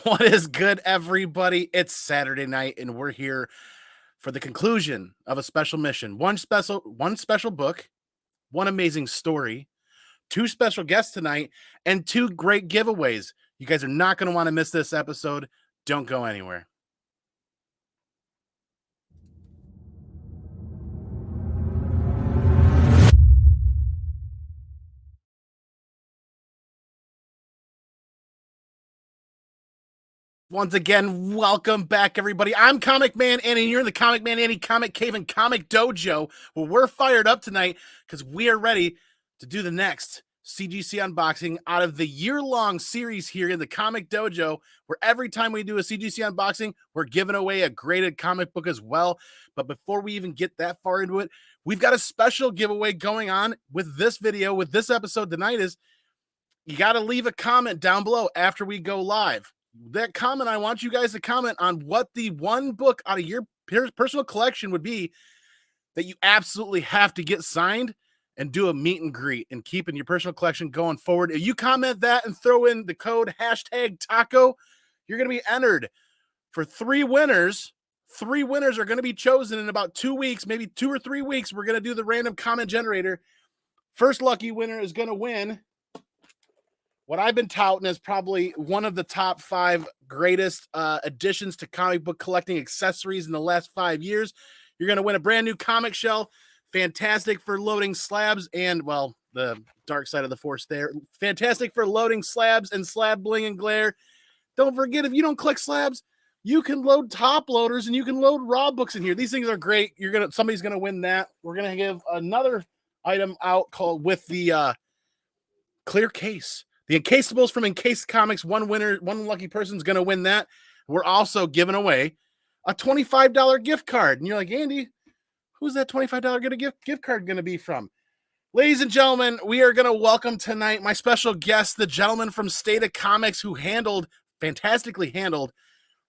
What is good, everybody? It's Saturday night, and we're here for the conclusion of a special mission. One special book, one amazing story, two special guests tonight, and two great giveaways. You guys are not going to want to miss this episode. Don't go anywhere. Once again, welcome back, everybody. I'm Comic Man Annie, and you're in the Comic Man Annie Comic Cave and Comic Dojo, where we're fired up tonight because we are ready to do the next CGC unboxing out of the year-long series here in the Comic Dojo, where every time we do a CGC unboxing, we're giving away a graded comic book as well. But before we even get that far into it, we've got a special giveaway going on with this video, with this episode tonight. Is you got to leave a comment down below after we go live. That comment, I want you guys to comment on what the one book out of your personal collection would be that you absolutely have to get signed and do a meet and greet and keep in your personal collection going forward. If you comment that and throw in the code #taco, you're going to be entered for 3 winners. 3 winners are going to be chosen in about 2 weeks, maybe 2 or 3 weeks. We're going to do the random comment generator. First lucky winner is going to win what I've been touting as probably one of the top 5 greatest additions to comic book collecting accessories in the last 5 years. You're going to win a brand new comic shell. Fantastic for loading slabs and, well, the dark side of the force there. Fantastic for loading slabs and slab bling and glare. Don't forget, if you don't collect slabs, you can load top loaders and you can load raw books in here. These things are great. Somebody's going to win that. We're going to give another item out called with the clear case. The Encasables from Encased Comics, one lucky person is going to win that. We're also giving away a $25 gift card. And you're like, Andy, who's that $25 gift card going to be from? Ladies and gentlemen, we are going to welcome tonight my special guest, the gentleman from State of Comics who fantastically handled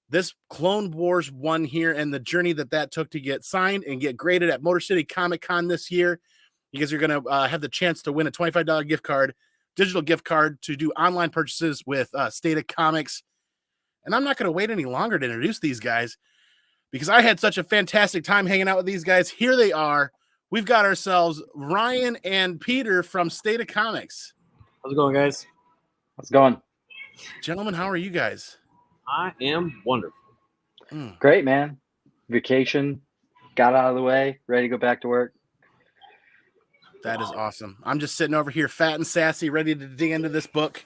this Clone Wars one here and the journey that took to get signed and get graded at Motor City Comic Con this year. You guys are going to have the chance to win a $25 gift card. Digital gift card to do online purchases with State of Comics. And I'm not going to wait any longer to introduce these guys because I had such a fantastic time hanging out with these guys. Here they are. We've got ourselves Ryan and Peter from State of Comics. How's it going, guys? How's it going? Gentlemen, how are you guys? I am wonderful. Great, man. Vacation, got out of the way, ready to go back to work. That is awesome. I'm just sitting over here fat and sassy, ready to dig into this book.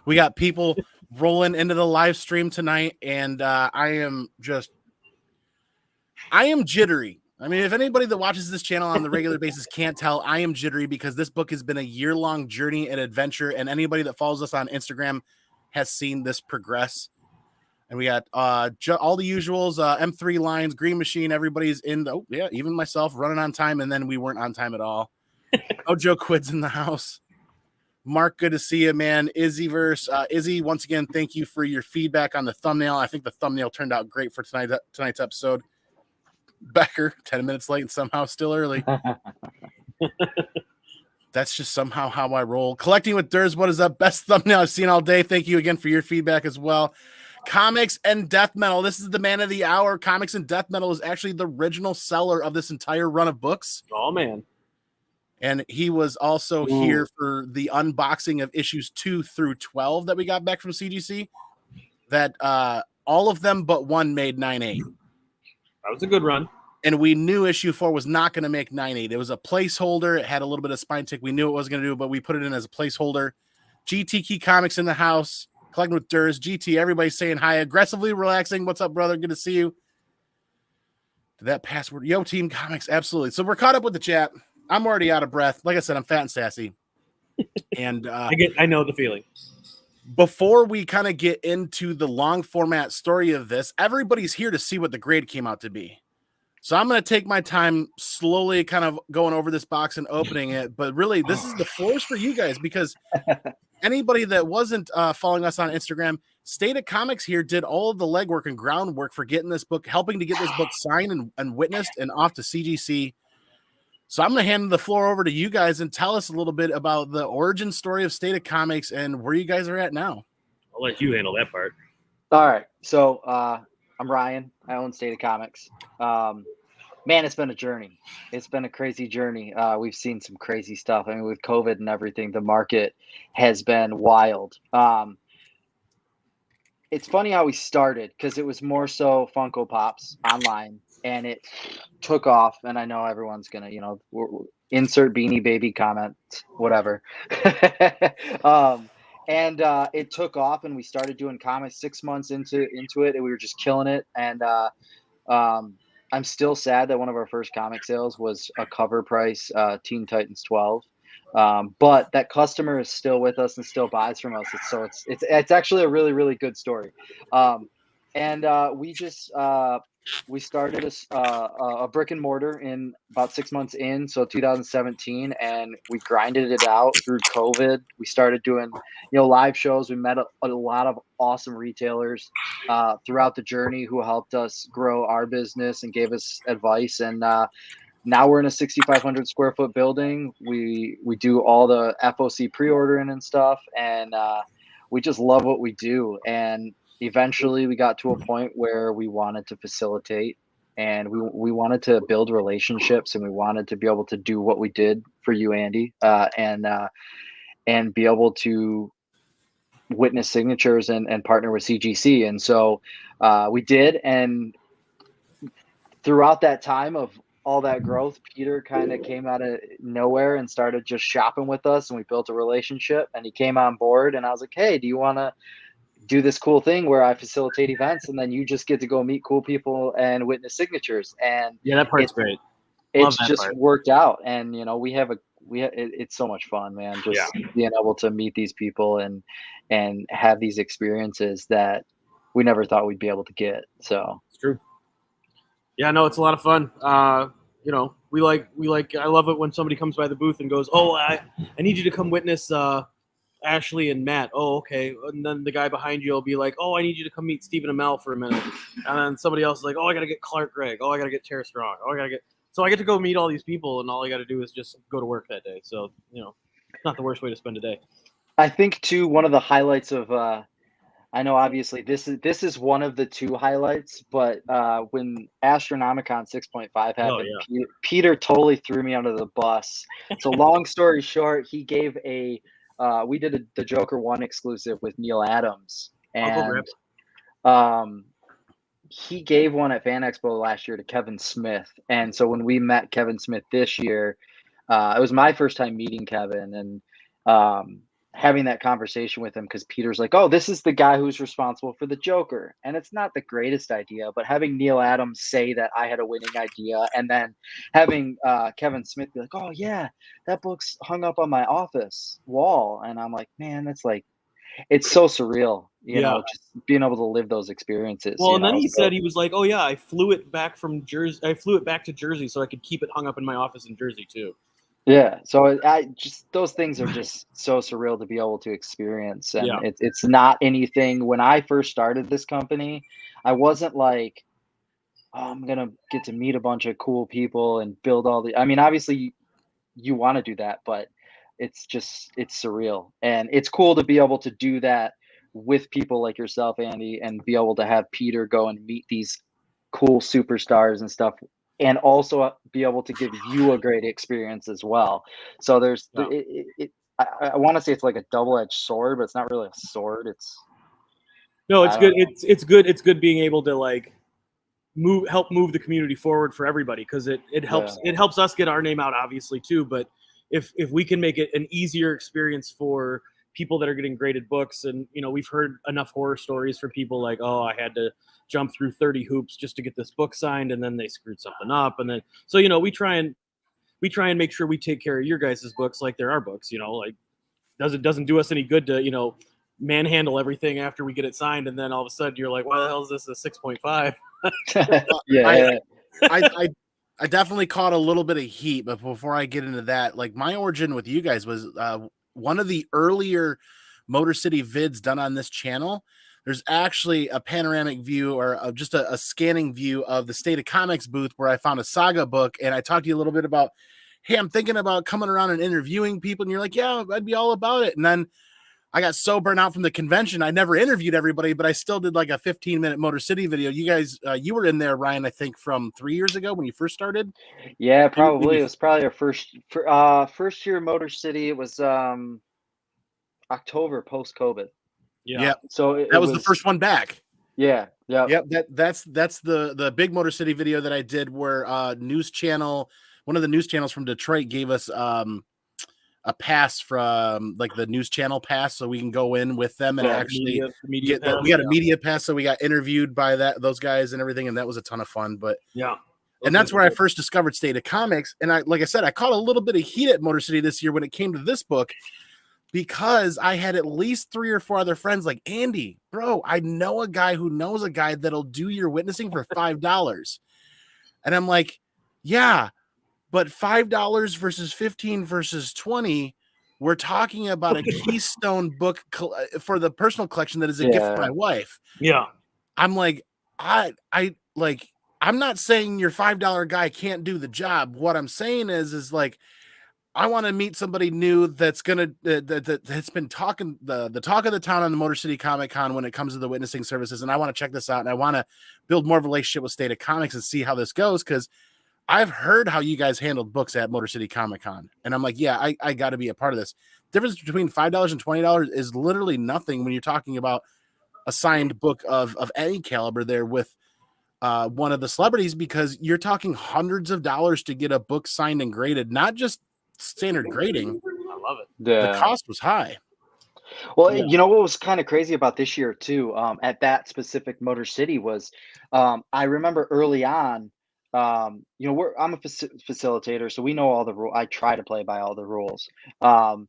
We got people rolling into the live stream tonight, and I am jittery. I mean, if anybody that watches this channel on the regular basis can't tell, I am jittery because this book has been a year-long journey and adventure, and anybody that follows us on Instagram has seen this progress. And we got all the usuals, M3 lines, Green Machine, everybody's in. Oh, yeah, even myself running on time, and then we weren't on time at all. Ojo Quid's in the house. Mark, good to see you, man. Izzyverse, Izzy, once again, thank you for your feedback on the thumbnail. I think the thumbnail turned out great for tonight's episode. Becker, 10 minutes late and somehow still early. That's just somehow how I roll. Collecting with Durs, what is up? Best thumbnail I've seen all day. Thank you again for your feedback as well. Comics and Death Metal. This is the man of the hour. Comics and Death Metal is actually the original seller of this entire run of books. Oh, man. And he was also here for the unboxing of issues 2 through 12 that we got back from CGC. That all of them but one made 9.8. That was a good run. And we knew issue 4 was not going to make 9.8. It was a placeholder. It had a little bit of spine tick. We knew it wasn't going to do, but we put it in as a placeholder. GT Key Comics in the house. Collecting with Durs. GT, everybody's saying hi. Aggressively relaxing. What's up, brother? Good to see you. That password. Yo, Team Comics. Absolutely. So we're caught up with the chat. I'm already out of breath. Like I said, I'm fat and sassy. And I know the feeling. Before we kind of get into the long format story of this, everybody's here to see what the grade came out to be. So I'm going to take my time slowly kind of going over this box and opening it. But really, this is the floors for you guys because anybody that wasn't following us on Instagram, State of Comics here did all of the legwork and groundwork for getting this book, helping to get this book signed and witnessed and off to CGC. So I'm going to hand the floor over to you guys and tell us a little bit about the origin story of State of Comics and where you guys are at now. I'll let you handle that part. All right. So I'm Ryan. I own State of Comics. Man, it's been a journey. It's been a crazy journey. We've seen some crazy stuff. I mean, with COVID and everything, the market has been wild. It's funny how we started because it was more so Funko Pops online, and it took off. And I know everyone's gonna, insert Beanie Baby comment, whatever. um, and it took off, and we started doing comics 6 months into it, and we were just killing it. And um, I'm still sad that one of our first comic sales was a cover price Teen Titans 12. But that customer is still with us and still buys from us. It's actually a really, really good story. And we started a brick and mortar in about 6 months in, so 2017, and we grinded it out through COVID. We started doing live shows. We met a lot of awesome retailers throughout the journey who helped us grow our business and gave us advice. And now we're in a 6,500 square foot building. We do all the FOC pre-ordering and stuff, and we just love what we do. And eventually we got to a point where we wanted to facilitate, and we wanted to build relationships, and we wanted to be able to do what we did for you, Andy, and be able to witness signatures and partner with CGC. And so we did. And throughout that time of all that growth, Peter kind of came out of nowhere and started just shopping with us, and we built a relationship, and he came on board, and I was like, hey, do you want to do this cool thing where I facilitate events, and then you just get to go meet cool people and witness signatures? And Yeah, that part's great. It's just worked out. And it's so much fun, man, just being able to meet these people and have these experiences that we never thought we'd be able to get. So it's true. Yeah, no, it's a lot of fun. We like. I love it when somebody comes by the booth and goes, "Oh, I need you to come witness Ashley and Matt." Oh, okay. And then the guy behind you will be like, "Oh, I need you to come meet Stephen Amell for a minute." And then somebody else is like, "Oh, I got to get Clark Gregg. Oh, I got to get Tara Strong. Oh, I got to get." So I get to go meet all these people, and all I got to do is just go to work that day. So it's not the worst way to spend a day. I think too, one of the highlights of I know obviously this is one of the two highlights, but when Astronomicon 6.5 happened, Peter totally threw me under the bus. So long story short, he gave we did the Joker 1 exclusive with Neil Adams, and he gave one at Fan Expo last year to Kevin Smith. And so when we met Kevin Smith this year, it was my first time meeting Kevin, and having that conversation with him, because Peter's like, oh, this is the guy who's responsible for the Joker. And it's not the greatest idea, but having Neil Adams say that I had a winning idea, and then having Kevin Smith be like, oh yeah, that book's hung up on my office wall. And I'm like, man, that's like, it's so surreal, just being able to live those experiences. Well, and then he said, he was like, oh yeah, I flew it back to Jersey so I could keep it hung up in my office in Jersey too. Yeah, so those things are just so surreal to be able to experience, and it's not anything. When I first started this company, I wasn't like, oh, I'm gonna get to meet a bunch of cool people and build all the. I mean, obviously, you want to do that, but it's surreal, and it's cool to be able to do that with people like yourself, Andy, and be able to have Peter go and meet these cool superstars and stuff, and also be able to give you a great experience as well. So there's I want to say it's like a double-edged sword, but it's not really a sword. It's good. It's good. It's good being able to like help move the community forward for everybody, because it helps us get our name out, obviously, too. But if we can make it an easier experience for people that are getting graded books, and we've heard enough horror stories for people like, oh, I had to jump through 30 hoops just to get this book signed, and then they screwed something up, and then so we try and make sure we take care of your guys' books like they're our books. Like doesn't do us any good to manhandle everything after we get it signed, and then all of a sudden you're like, why the hell is this a 6.5? I definitely caught a little bit of heat, but before I get into that, like my origin with you guys was one of the earlier Motor City vids done on this channel. There's actually a panoramic view, or just a scanning view of the State of Comics booth, where I found a Saga book, and I talked to you a little bit about, hey, I'm thinking about coming around and interviewing people, and you're like, yeah, I'd be all about it. And then I got so burnt out from the convention. I never interviewed everybody, but I still did like a 15-minute Motor City video. You guys, you were in there, Ryan, I think from 3 years ago when you first started. Yeah, probably. It was probably our first year Motor City. It was October post COVID. Yeah. So that was the first one back. Yeah. Yeah. Yep. That's the big Motor City video that I did where one of the news channels from Detroit gave us a pass from like the news channel pass, so we can go in with them and actually we got a media pass, so we got interviewed by those guys and everything, and that was a ton of fun. But and that's where I first discovered State of Comics. And like I said, I caught a little bit of heat at Motor City this year when it came to this book, because I had at least 3 or 4 other friends like, Andy, bro, I know a guy who knows a guy that'll do your witnessing for $5. And I'm like, yeah, but $5 versus 15 versus 20, we're talking about a keystone book for the personal collection that is a gift for my wife. Yeah. I'm like, I'm not saying your $5 guy can't do the job. What I'm saying is like, I want to meet somebody new that's that's been talking the talk of the town on the Motor City Comic Con when it comes to the witnessing services, and I want to check this out, and I want to build more of a relationship with State of Comics and see how this goes, because I've heard how you guys handled books at Motor City Comic Con, and I'm like, yeah, I got to be a part of this. Difference between $5 and $20 is literally nothing when you're talking about a signed book of any caliber there with one of the celebrities, because you're talking hundreds of dollars to get a book signed and graded, not just standard grading. I love it. The cost was high. Well, you know what was kind of crazy about this year too, at that specific Motor City was, I remember early on, you know, I'm a facilitator, so we know all the rules. I try to play by all the rules, and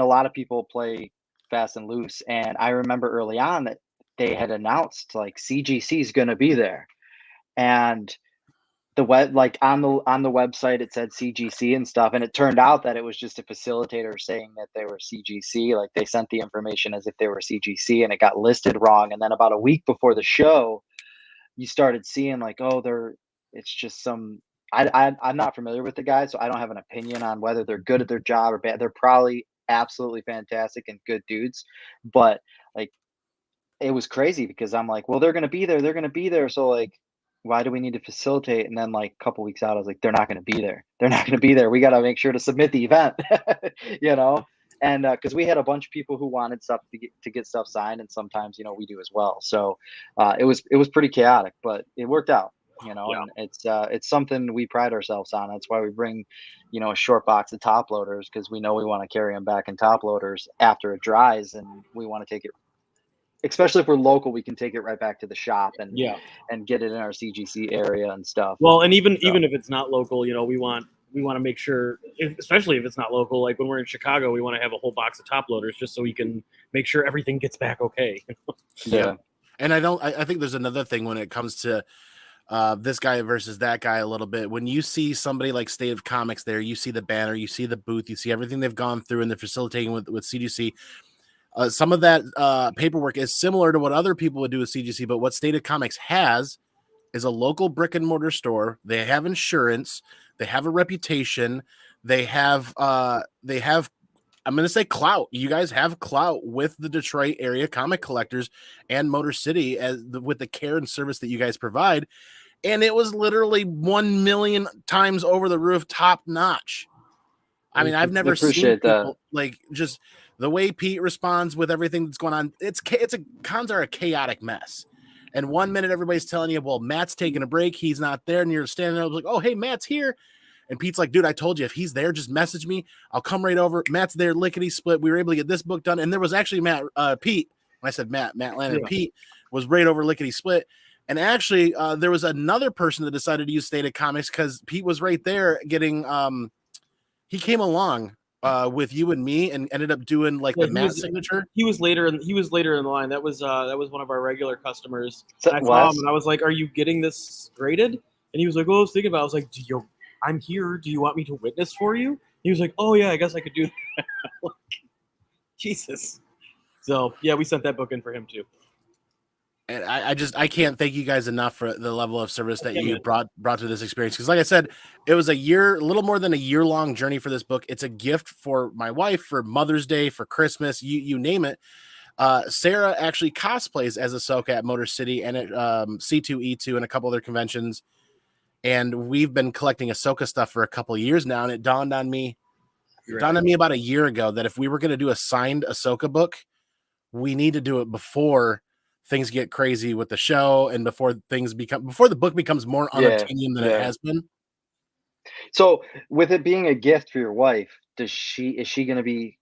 a lot of people play fast and loose. And I remember early on that they had announced like CGC is going to be there, and the web, like on the website, it said CGC and stuff, and it turned out that it was just a facilitator saying that they were CGC. Like they sent the information as if they were CGC, and it got listed wrong. And then about a week before the show, you started seeing like, oh, it's just some. I'm not familiar with the guys, so I don't have an opinion on whether they're good at their job or bad. They're probably absolutely fantastic and good dudes, but like it was crazy because I'm like, well, they're gonna be there. They're gonna be there. So like, why do we need to facilitate? And then like a couple weeks out, I was like, they're not going to be there. They're not going to be there. We got to make sure to submit the event, you know? And because we had a bunch of people who wanted stuff to get stuff signed, and sometimes, you know, we do as well. So it was pretty chaotic, but it worked out, you know. And it's something we pride ourselves on. That's why we bring, you know, a short box of top loaders, because we know we want to carry them back in top loaders after it dries, and we want to take it. Especially if we're local, we can take it right back to the shop and get it in our CGC area and stuff. Well, and even if it's not local, you know, we want to make sure, especially if it's not local, like when we're in Chicago, we want to have a whole box of top loaders just so we can make sure everything gets back okay. Yeah. And I think there's another thing when it comes to this guy versus that guy a little bit. When you see somebody like State of Comics there, you see the banner, you see the booth, you see everything they've gone through, and they're facilitating with CGC. Some of that paperwork is similar to what other people would do with CGC, but what State of Comics has is a local brick and mortar store. They have insurance. They have a reputation. They have I'm going to say clout. You guys have clout with the Detroit area comic collectors and Motor City with the care and service that you guys provide. And it was literally 1 million times over the roof, top notch. I mean, I've never seen people like just the way Pete responds with everything that's going on. Cons are a chaotic mess. And 1 minute everybody's telling you, well, Matt's taking a break, he's not there, and you're standing there like, oh, hey, Matt's here. And Pete's like, dude, I told you, if he's there, just message me. I'll come right over. Matt's there, lickety split. We were able to get this book done. And there was actually Pete. When I said Matt Landon, Pete was right over lickety split. And actually, there was another person that decided to use State of Comics because Pete was right there getting he came along with you and me and ended up doing like the Matt signature. He was later in the line. That was one of our regular customers. And I saw him and I was like, "Are you getting this graded?" And he was like, "Oh, I was thinking about it." I was like, I'm here. Do you want me to witness for you? He was like, "Oh yeah, I guess I could do that." Jesus. So yeah, we sent that book in for him too. And I can't thank you guys enough for the level of service that you brought to this experience. Because like I said, it was a little more than a year-long journey for this book. It's a gift for my wife, for Mother's Day, for Christmas, you name it. Sarah actually cosplays as Ahsoka at Motor City and at C2E2 and a couple other conventions. And we've been collecting Ahsoka stuff for a couple of years now. And it dawned on me about a year ago that if we were going to do a signed Ahsoka book, we need to do it before things get crazy with the show and before the book becomes more unobtainium than it has been. So with it being a gift for your wife, is she going to be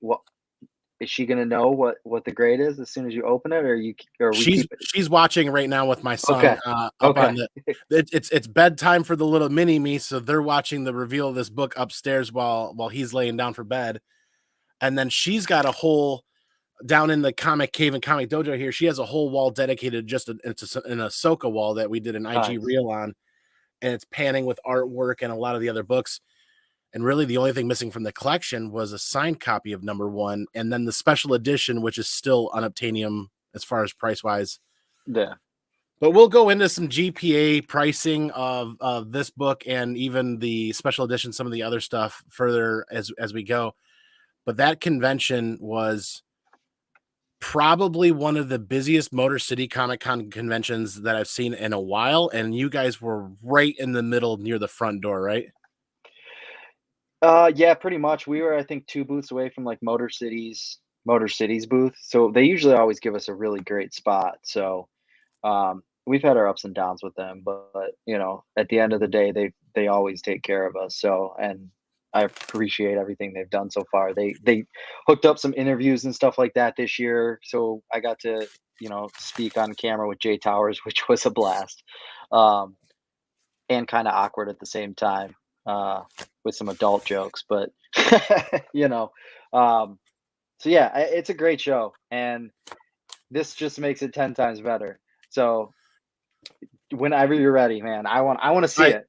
is she going to know what the grade is as soon as you open it, or she's watching right now with my son. Okay. Up on it's bedtime for the little mini me, so they're watching the reveal of this book upstairs while he's laying down for bed, and then she's got a whole down in the comic cave and comic dojo here. She has a whole wall dedicated just it's an Ahsoka wall that we did an IG reel on, and it's panning with artwork and a lot of the other books. And really the only thing missing from the collection was a signed copy of #1 and then the special edition, which is still unobtainium as far as price wise. Yeah. But we'll go into some GPA pricing of this book and even the special edition, some of the other stuff further as we go. But that convention was probably one of the busiest Motor City Comic Con conventions that I've seen in a while. And you guys were right in the middle near the front door, right? Yeah, pretty much. We were, I think, 2 booths away from like Motor City's booth. So they usually always give us a really great spot. So we've had our ups and downs with them, but at the end of the day, they always take care of us. So, and I appreciate everything they've done so far. They hooked up some interviews and stuff like that this year, so I got to speak on camera with Jay Towers, which was a blast, and kind of awkward at the same time with some adult jokes, but so yeah, it's a great show, and this just makes it 10 times better. So whenever you're ready, man, I want to see it.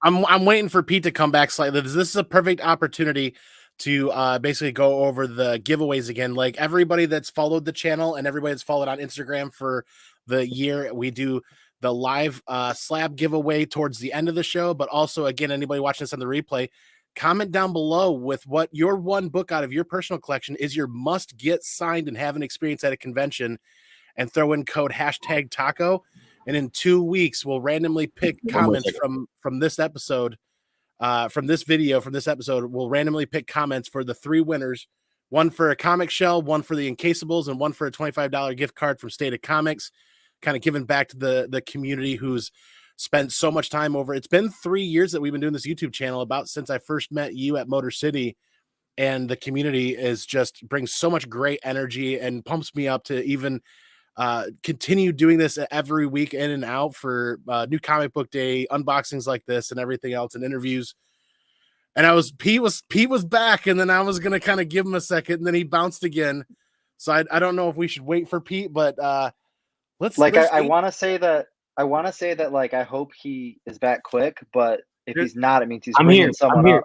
I'm waiting for Pete to come back slightly. This is a perfect opportunity to basically go over the giveaways again. Like everybody that's followed the channel and everybody that's followed on Instagram for the year, we do the live slab giveaway towards the end of the show. But also, again, anybody watching this on the replay, comment down below with what your one book out of your personal collection is your must get signed and have an experience at a convention, and throw in code #taco. And in 2 weeks, we'll randomly pick comments from this episode, from this video, from this episode. We'll randomly pick comments for the 3 winners, one for a comic shell, one for the Encasables, and one for a $25 gift card from State of Comics, kind of giving back to the community who's spent so much time over. It's been 3 years that we've been doing this YouTube channel, about since I first met you at Motor City, and the community is just brings so much great energy and pumps me up to even continue doing this every week in and out for New Comic Book Day, unboxings like this and everything else, and interviews. And Pete was back, and then I was gonna kind of give him a second, and then he bounced again. So I don't know if we should wait for Pete, but let's I want to say that like I hope he is back quick, but if he's not, it means he's bringing someone up.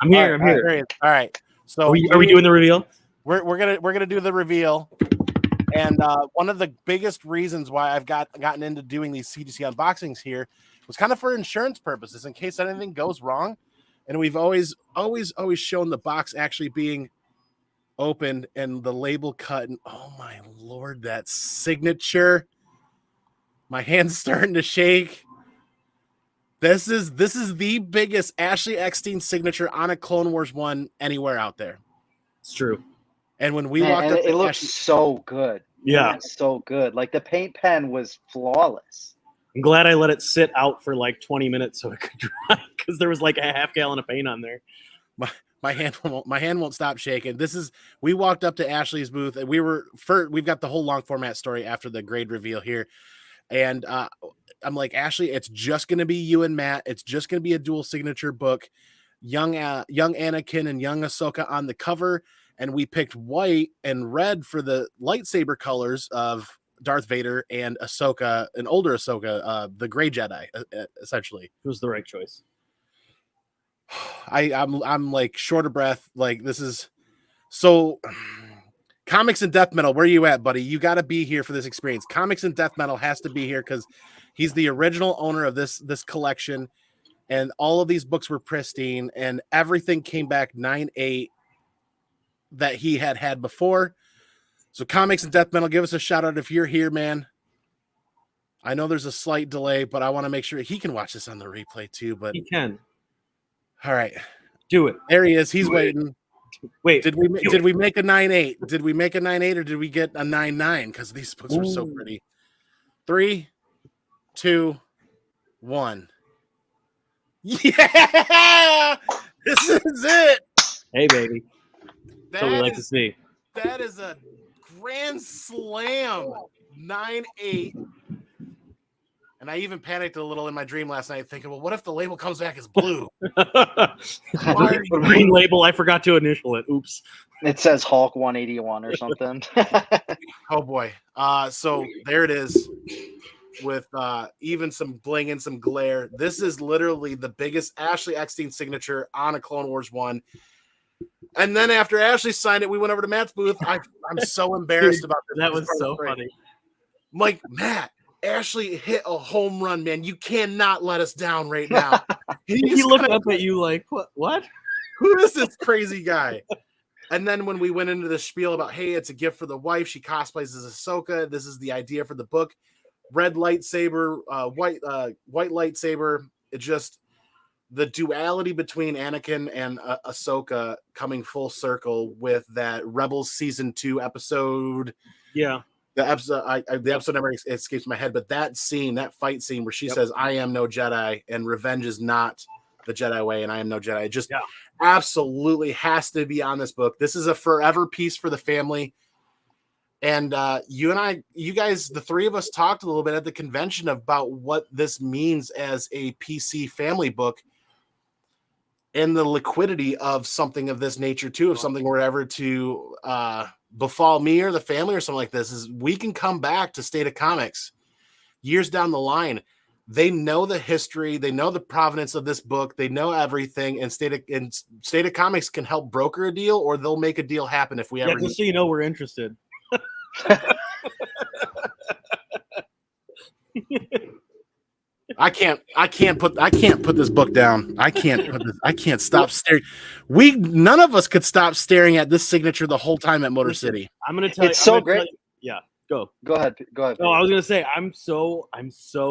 I'm here. All right. So are we doing the reveal? We're gonna do the reveal. And one of the biggest reasons why I've gotten into doing these CGC unboxings here was kind of for insurance purposes, in case anything goes wrong. And we've always shown the box actually being opened and the label cut. And oh my Lord, that signature! My hand's starting to shake. This is the biggest Ashley Eckstein signature on a Clone Wars 1 anywhere out there. It's true. And when we walked up, it looks so good. Yeah, so good. Like the paint pen was flawless. I'm glad I let it sit out for like 20 minutes so it could dry, because there was like a half gallon of paint on there. My hand won't stop shaking. We walked up to Ashley's booth, and we've got the whole long format story after the grade reveal here. And I'm like, Ashley, it's just going to be you and Matt. It's just going to be a dual signature book. Young Anakin and young Ahsoka on the cover. And we picked white and red for the lightsaber colors of Darth Vader and Ahsoka, an older Ahsoka, the Gray Jedi, essentially. It was the right choice. I'm like short of breath. Like this is so. Comics and Death Metal, where you at, buddy? You got to be here for this experience. Comics and Death Metal has to be here because he's the original owner of this collection, and all of these books were pristine, and everything came back 9.8 that he had before. So Comics and Death Metal, give us a shout out if you're here, man. I know there's a slight delay, but I want to make sure he can watch this on the replay too. But He can. All right. Do it. There he is. He's waiting. Wait. Did we make a 9.8? Did we make a 9.8 or did we get a 9.9? Because these books were so pretty. 3, 2, 1. Yeah! This is it. Hey, baby. That's what we like to see. That is a grand slam 9.8. And I even panicked a little in my dream last night thinking, well, what if the label comes back as blue? Green label, I forgot to initial it. Oops. It says Hulk 181 or something. Oh, boy. So there it is with even some bling and some glare. This is literally the biggest Ashley Eckstein signature on a Clone Wars 1. And then after Ashley signed it, we went over to Matt's booth. I'm so embarrassed about this. That was so funny. I'm like, Matt, Ashley hit a home run, man. You cannot let us down right now. He looked up at you like, what? Who is this crazy guy? And then when we went into the spiel about, hey, it's a gift for the wife. She cosplays as Ahsoka. This is the idea for the book. Red lightsaber, white lightsaber. It just the duality between Anakin and Ahsoka coming full circle with that Rebels season 2 episode. Yeah. The episode never escapes my head, but that scene, that fight scene where she says, I am no Jedi and revenge is not the Jedi way and I am no Jedi. It just absolutely has to be on this book. This is a forever piece for the family. And you guys, the three of us talked a little bit at the convention about what this means as a PC family book and the liquidity of something of this nature too, if something were ever to befall me or the family or something like this, is we can come back to State of Comics years down the line. They know the history, they know the provenance of this book, they know everything, and State of Comics can help broker a deal, or they'll make a deal happen if we ever. Just so you know, we're interested. I can't put this book down. I can't stop staring. None of us could stop staring at this signature the whole time at Motor City. I'm gonna tell you, it's so great. Yeah, go ahead. No, I was gonna say I'm so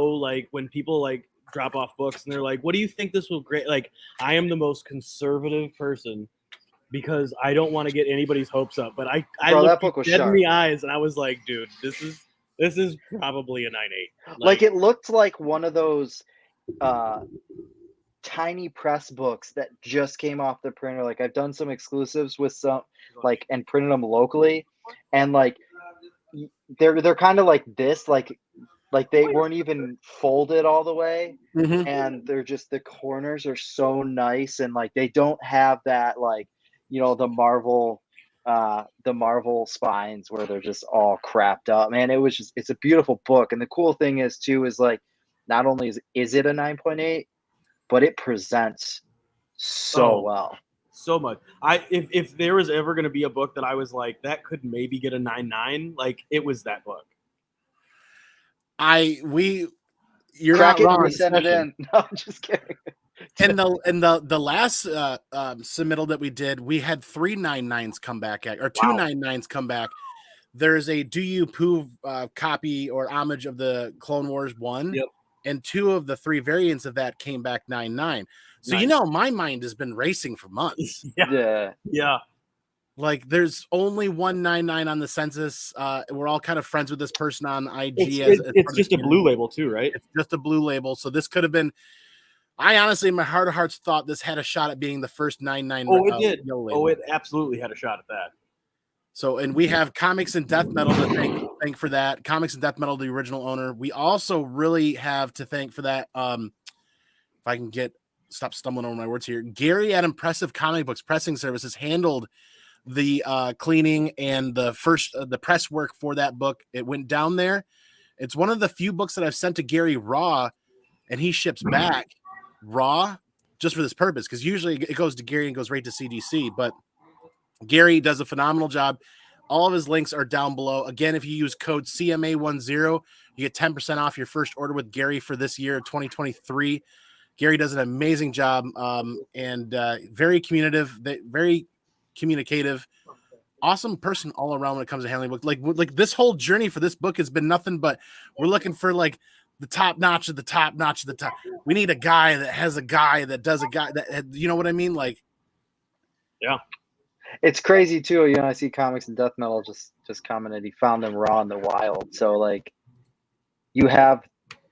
like when people like drop off books and they're like, "What do you think this will great?" Like, I am the most conservative person because I don't want to get anybody's hopes up. But I looked dead in the eyes and I was like, "Dude, this is probably a 9.8." Like it looked like one of those tiny press books that just came off the printer. Like I've done some exclusives with some and printed them locally, and like they're kind of like this, like they weren't even folded all the way, and they're just, the corners are so nice, and like they don't have that the Marvel spines where they're just all crapped up. Man, it's a beautiful book. And the cool thing is too, is like, not only is it a 9.8, but it presents so well. So much. If there was ever going to be a book that I was like, that could maybe get a 9.9, like it was that book. You're not wrong. Send it in. No, I'm just kidding. And the last submittal that we did, we had 3 9.9s come back, or 2 9.9s come back. There's a Do You Prove copy or homage of the Clone Wars 1, and 2 of the 3 variants of that came back 9.9. So nice. My mind has been racing for months. Yeah. Like there's only 1 9.9 on the census. We're all kind of friends with this person on IG. It's just a blue label too, right? It's just a blue label. So this could have been. I honestly, in my heart of hearts, thought this had a shot at being the first 9.9. Oh, it did. Oh, it absolutely had a shot at that. So, and we have Comics and Death Metal to thank for that. Comics and Death Metal, the original owner. We also really have to thank for that. If I can stop stumbling over my words here. Gary at Impressive Comic Books Pressing Services handled the cleaning and the press work for that book. It went down there. It's one of the few books that I've sent to Gary raw, and he ships back raw just for this purpose, because usually it goes to Gary and goes right to CGC, but Gary does a phenomenal job. All of his links are down below. Again, if you use code CMA10, you get 10% off your first order with Gary for this year, 2023. Gary does an amazing job, and very communicative, awesome person all around when it comes to handling books. Like this whole journey for this book has been nothing but we're looking for like the top notch of the top notch of the top. We need a guy that has a guy that does a guy that, you know what I mean? Like, yeah. It's crazy too. You know, I see Comics and Death Metal just commented he found them raw in the wild. So like, you have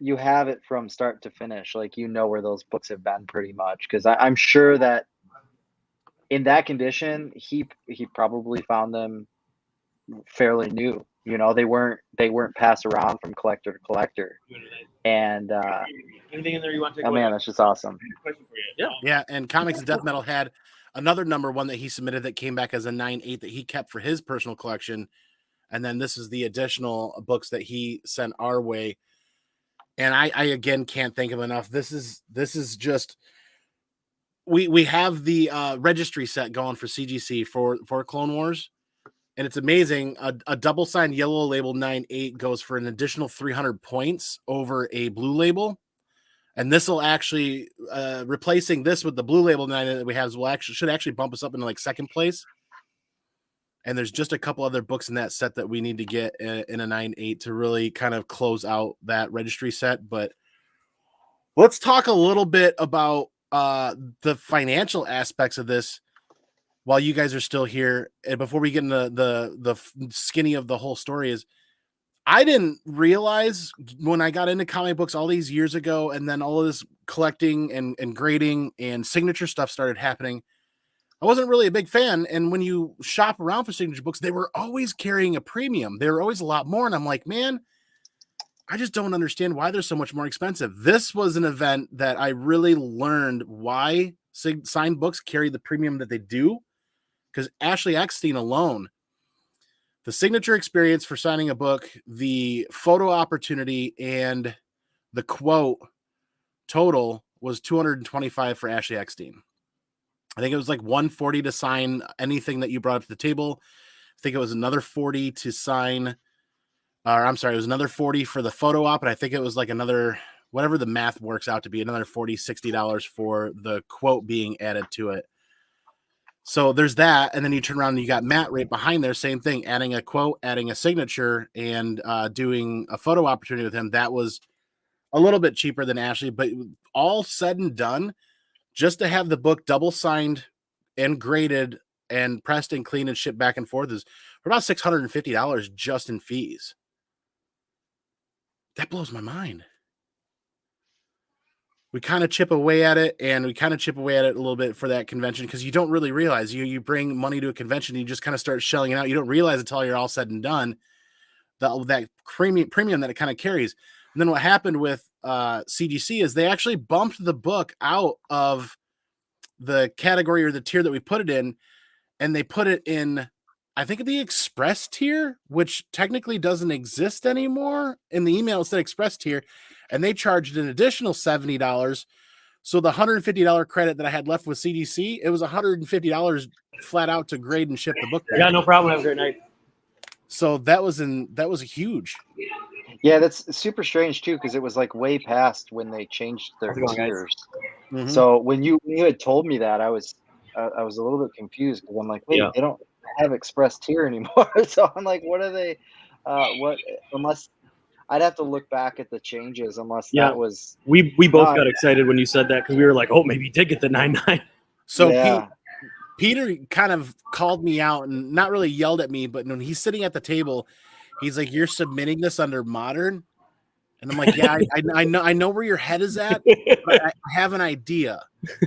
it from start to finish. Like, you know where those books have been pretty much, because I'm sure that in that condition, he probably found them fairly new. You know, they weren't passed around from collector to collector. And anything in there you want to take oh away? man, that's just awesome. Yeah, and Comics and Death Metal had another number one that he submitted that came back as a 9.8 that he kept for his personal collection, and then this is the additional books that he sent our way. And I again can't thank him enough. This is just we have the registry set going for CGC for Clone Wars, and it's amazing. A double signed yellow label 9.8 goes for an additional 300 points over a blue label. And this will actually replacing this with the blue label 9 that we have should actually bump us up into like second place. And there's just a couple other books in that set that we need to get in a 9.8 to really kind of close out that registry set. But let's talk a little bit about the financial aspects of this while you guys are still here. And before we get into the skinny of the whole story is, I didn't realize when I got into comic books all these years ago, and then all of this collecting and grading and signature stuff started happening, I wasn't really a big fan. And when you shop around for signature books, they were always carrying a premium. They were always a lot more. And I'm like, man, I just don't understand why they're so much more expensive. This was an event that I really learned why signed books carry the premium that they do. Because Ashley Eckstein alone, the signature experience for signing a book, the photo opportunity, and the quote total was $225 for Ashley Eckstein. I think it was like $140 to sign anything that you brought up to the table. I think it was another $40 to sign, or I'm sorry, it was another $40 for the photo op, and I think it was like another, whatever the math works out to be, another $40, $60 for the quote being added to it. So there's that, and then you turn around and you got Matt right behind there, same thing, adding a quote, adding a signature, and doing a photo opportunity with him. That was a little bit cheaper than Ashley, but all said and done, just to have the book double signed and graded and pressed and cleaned and shipped back and forth is for about $650 just in fees. That blows my mind. We kind of chip away at it, and we kind of chip away at it a little bit for that convention, because you don't really realize you bring money to a convention and you just kind of start shelling it out. You don't realize until you're all said and done that premium that it kind of carries. And then what happened with CGC is they actually bumped the book out of the category or the tier that we put it in, and they put it in, I think, the express tier, which technically doesn't exist anymore. In the email, it said express tier, and they charged an additional $70. So the $150 credit that I had left with CDC, it was $150 flat out to grade and ship the book back. Yeah, no problem. Have a great night. So that was huge. Yeah, that's super strange too, because it was like way past when they changed their tiers. Mm-hmm. So when you had told me that, I was a little bit confused, because I'm like, wait, they don't have express tier anymore. So I'm like, what are they? What, unless I'd have to look back at the changes, unless that was. We both got excited when you said that, because we were like, oh, maybe he did get the 9.9. So yeah. Peter kind of called me out and not really yelled at me, but when he's sitting at the table, he's like, "You're submitting this under modern," and I'm like, "Yeah, I know where your head is at, but I have an idea."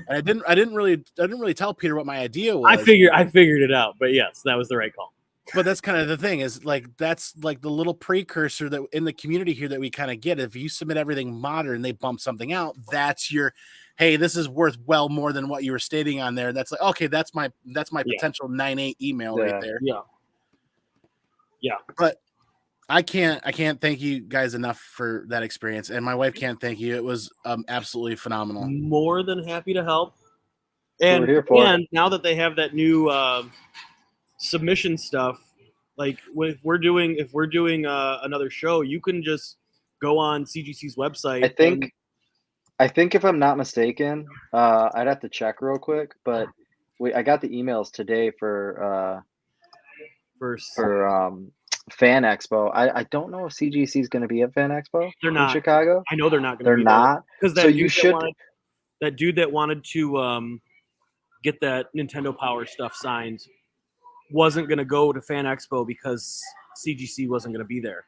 And I didn't really tell Peter what my idea was. I figured it out, but yes, that was the right call. But that's kind of the thing, is like, that's like the little precursor that in the community here that we kind of get. If you submit everything modern, they bump something out. That's your, hey, this is worth well more than what you were stating on there. That's like, okay, that's my potential 9.8 email right there. Yeah. But I can't thank you guys enough for that experience, and my wife can't thank you. It was absolutely phenomenal. More than happy to help. And now that they have that new submission stuff, Like if we're doing another show, you can just go on CGC's website. I think if I'm not mistaken, I'd have to check real quick, but I got the emails today for Fan Expo. I don't know if CGC is going to be at Fan Expo. They're not in Chicago. I know they're not going to They're be not. because So you should. That dude that wanted to get that Nintendo Power stuff signed wasn't going to go to Fan Expo because CGC wasn't going to be there.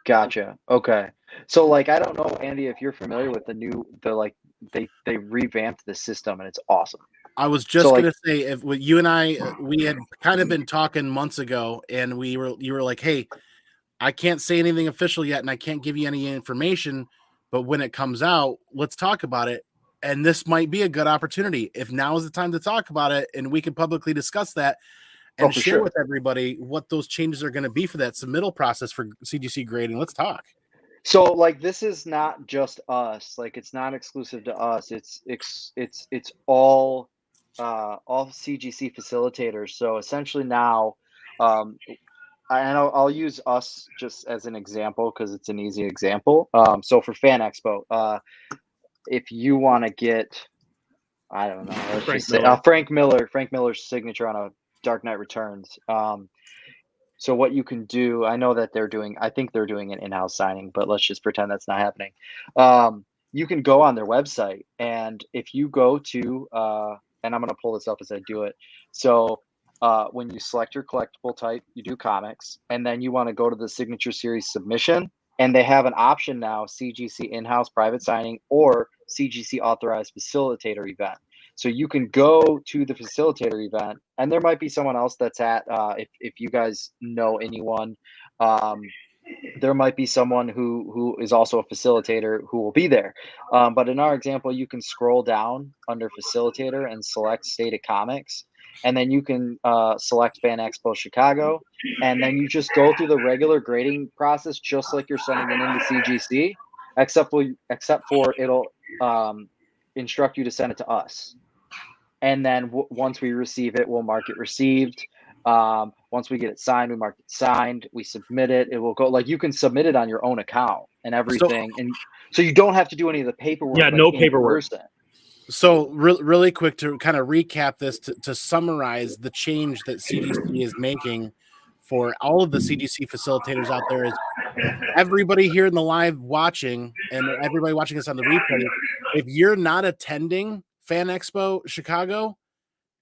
Gotcha. Okay. So like, I don't know, Andy, if you're familiar with they revamped the system and it's awesome. I was just going to say, if you and I, we had kind of been talking months ago, and you were like, hey, I can't say anything official yet, and I can't give you any information, but when it comes out, let's talk about it. And this might be a good opportunity. If now is the time to talk about it, and we can publicly discuss that and share with everybody what those changes are going to be for that submittal process for CGC grading. Let's talk. So like, this is not just us. Like, it's not exclusive to us. It's all CGC facilitators. So essentially now, I'll use us just as an example because it's an easy example. So for Fan Expo, if you want to get, I don't know, let's just say Frank Miller's signature on a Dark Knight Returns. So what you can do, I know that I think they're doing an in-house signing, but let's just pretend that's not happening. You can go on their website, and if you go to, and I'm going to pull this up as I do it. So when you select your collectible type, you do comics, and then you want to go to the signature series submission, and they have an option now, CGC in-house private signing or CGC authorized facilitator event. So you can go to the facilitator event, and there might be someone else that's at, if you guys know anyone, there might be someone who is also a facilitator who will be there. But in our example, you can scroll down under facilitator and select State of Comics, and then you can select Fan Expo Chicago, and then you just go through the regular grading process, just like you're sending it into CGC, except for it'll instruct you to send it to us. And then once we receive it, we'll mark it received. Once we get it signed, we mark it signed. We submit it. It will go, like, you can submit it on your own account and everything, and so you don't have to do any of the paperwork. Yeah, no paperwork. So really quick to kind of recap this, to summarize the change that CGC is making for all of the CGC facilitators out there is everybody here in the live watching and everybody watching us on the replay. If you're not attending Fan Expo Chicago,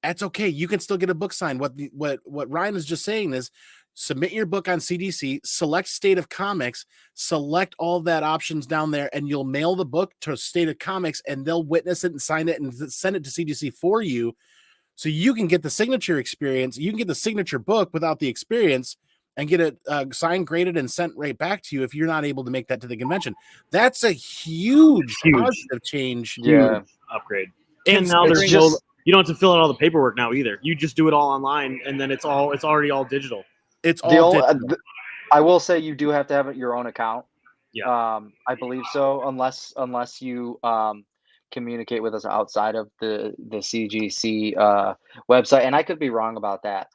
that's okay. You can still get a book signed. What Ryan is just saying is submit your book on CGC, select State of Comics, select all of that options down there, and you'll mail the book to State of Comics, and they'll witness it and sign it and send it to CGC for you. So you can get the signature experience. You can get the signature book without the experience and get it signed, graded, and sent right back to you if you're not able to make that to the convention. That's a huge positive change. Yeah. Upgrade. And now you don't have to fill out all the paperwork now either. You just do it all online, and then it's already all digital. It's all digital. I will say you do have to have your own account. Yeah. I believe so, unless you communicate with us outside of the CGC website, and I could be wrong about that.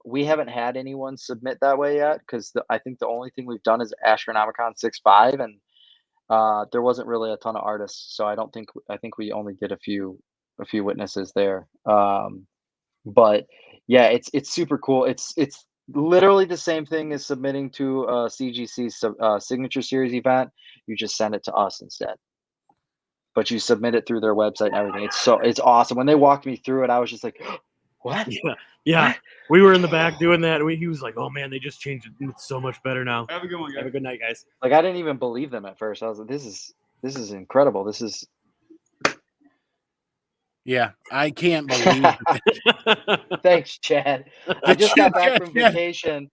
We haven't had anyone submit that way yet, because I think the only thing we've done is Astronomicon 6.5, and there wasn't really a ton of artists, so I think we only did a few witnesses there. But yeah, it's super cool. It's literally the same thing as submitting to a CGC signature series event. You just send it to us instead, but you submit it through their website and everything. It's awesome. When they walked me through it, I was just like, what? Yeah. We were in the back doing that. He was like, oh man, they just changed it. It's so much better now. Have a good one, guys. Have a good night, guys. Like, I didn't even believe them at first. I was like, this is incredible. This is. Yeah, I can't believe it. Thanks, Chad. I just got back from vacation.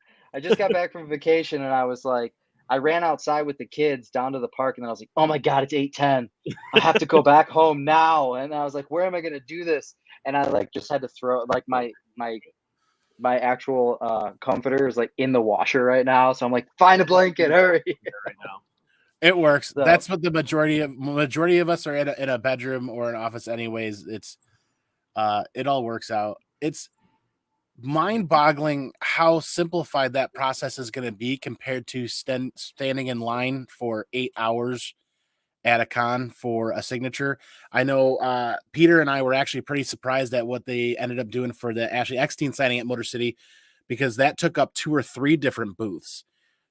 And I was like, I ran outside with the kids down to the park, and then I was like, oh my God, it's 8:10. I have to go back home now. And I was like, where am I going to do this? And I just had to throw, like, my actual comforter is like in the washer right now. So I'm like, find a blanket, hurry. Right now. It works. So, that's what the majority of us are in a bedroom or an office anyways. It's it all works out. mind-boggling how simplified that process is going to be compared to standing in line for 8 hours at a con for a signature. I know Peter and I were actually pretty surprised at what they ended up doing for the Ashley Eckstein signing at Motor City, because that took up 2 or 3 different booths.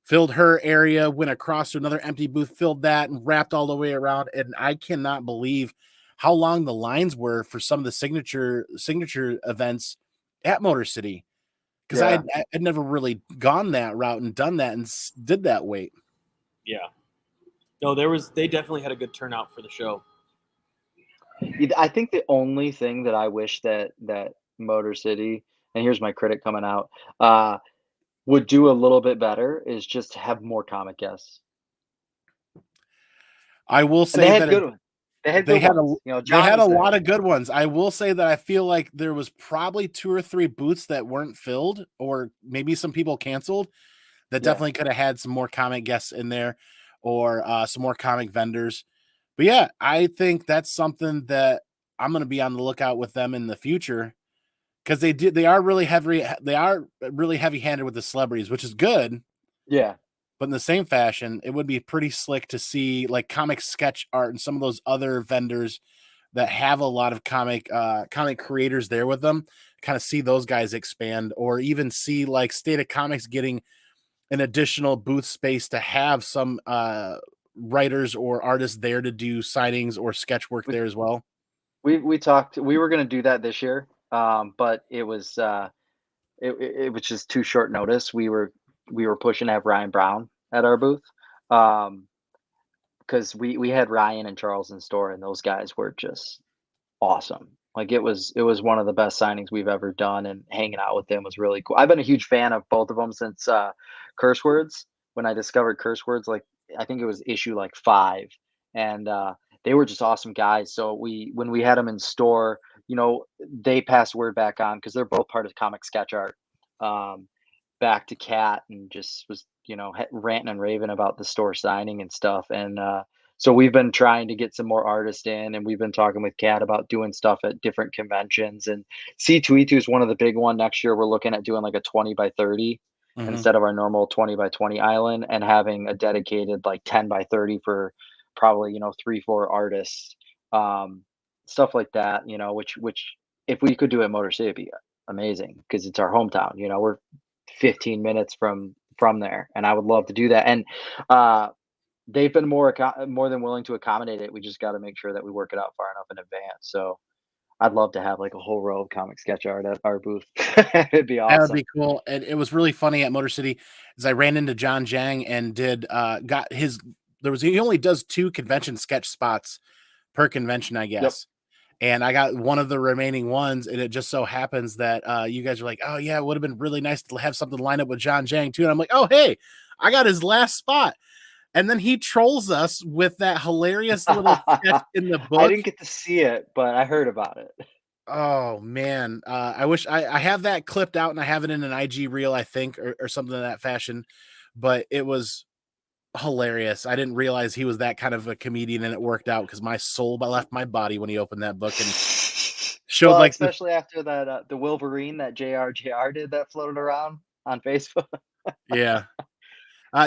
Filled her area, went across to another empty booth, filled that, and wrapped all the way around. And I cannot believe how long the lines were for some of the signature events at Motor City, because Yeah. I'd never really gone that route and done that and did that wait. Yeah. No, they definitely had a good turnout for the show. I think the only thing that I wish that Motor City, and here's my critic coming out, would do a little bit better is just have more comic guests. I will And say they had that good ones. They had good ones. You know, they John had was a there. lot of good ones. I will say that I feel like there was probably 2 or 3 booths that weren't filled, or maybe some people canceled, that Yeah. definitely could have had some more comic guests in there, or some more comic vendors. But yeah, I think that's something that I'm going to be on the lookout with them in the future, because they are really heavy-handed with the celebrities, which is good. Yeah. But in the same fashion, it would be pretty slick to see like comic sketch art and some of those other vendors that have a lot of comic creators there with them, kind of see those guys expand, or even see like State of Comics getting an additional booth space to have some writers or artists there to do signings or sketch work there as well. We talked. We were going to do that this year, but it was it was just too short notice. We were pushing to have Ryan Brown at our booth, because we had Ryan and Charles in store, and those guys were just awesome. Like it was one of the best signings we've ever done, and hanging out with them was really cool. I've been a huge fan of both of them since Curse Words. When I discovered Curse Words, like I think it was issue like 5, and they were just awesome guys. So when we had them in store, you know, they passed word back on, because they're both part of Comic Sketch Art, back to Cat, and just was, you know, ranting and raving about the store signing and stuff. And so we've been trying to get some more artists in, and we've been talking with Cat about doing stuff at different conventions. And C2E2 is one of the big one. Next year we're looking at doing like a 20 by 30 instead of our normal 20 by 20 island, and having a dedicated like 10 by 30 for probably, you know, 3-4 artists, stuff like that, you know, which if we could do it at Motor City, it'd be amazing, because it's our hometown. You know, we're 15 minutes from there, and I would love to do that. And they've been more than willing to accommodate it. We just got to make sure that we work it out far enough in advance. So I'd love to have like a whole row of comic sketch art at our booth. It'd be That would awesome. be cool. And it was really funny at Motor City, as I ran into John Jang and got his, he only does 2 convention sketch spots per convention, I guess. And I got one of the remaining ones, and it just so happens that you guys are like, oh yeah, it would have been really nice to have something lined up with John Jang too. And I'm like, oh hey, I got his last spot. And then he trolls us with that hilarious little sketch in the book. I didn't get to see it, but I heard about it. Oh man, I wish I have that clipped out, and I have it in an IG reel, I think, or something in that fashion. But it was hilarious. I didn't realize he was that kind of a comedian, and it worked out, because my soul left my body when he opened that book and showed Well, like especially after that the Wolverine that JR did that floated around on Facebook. yeah.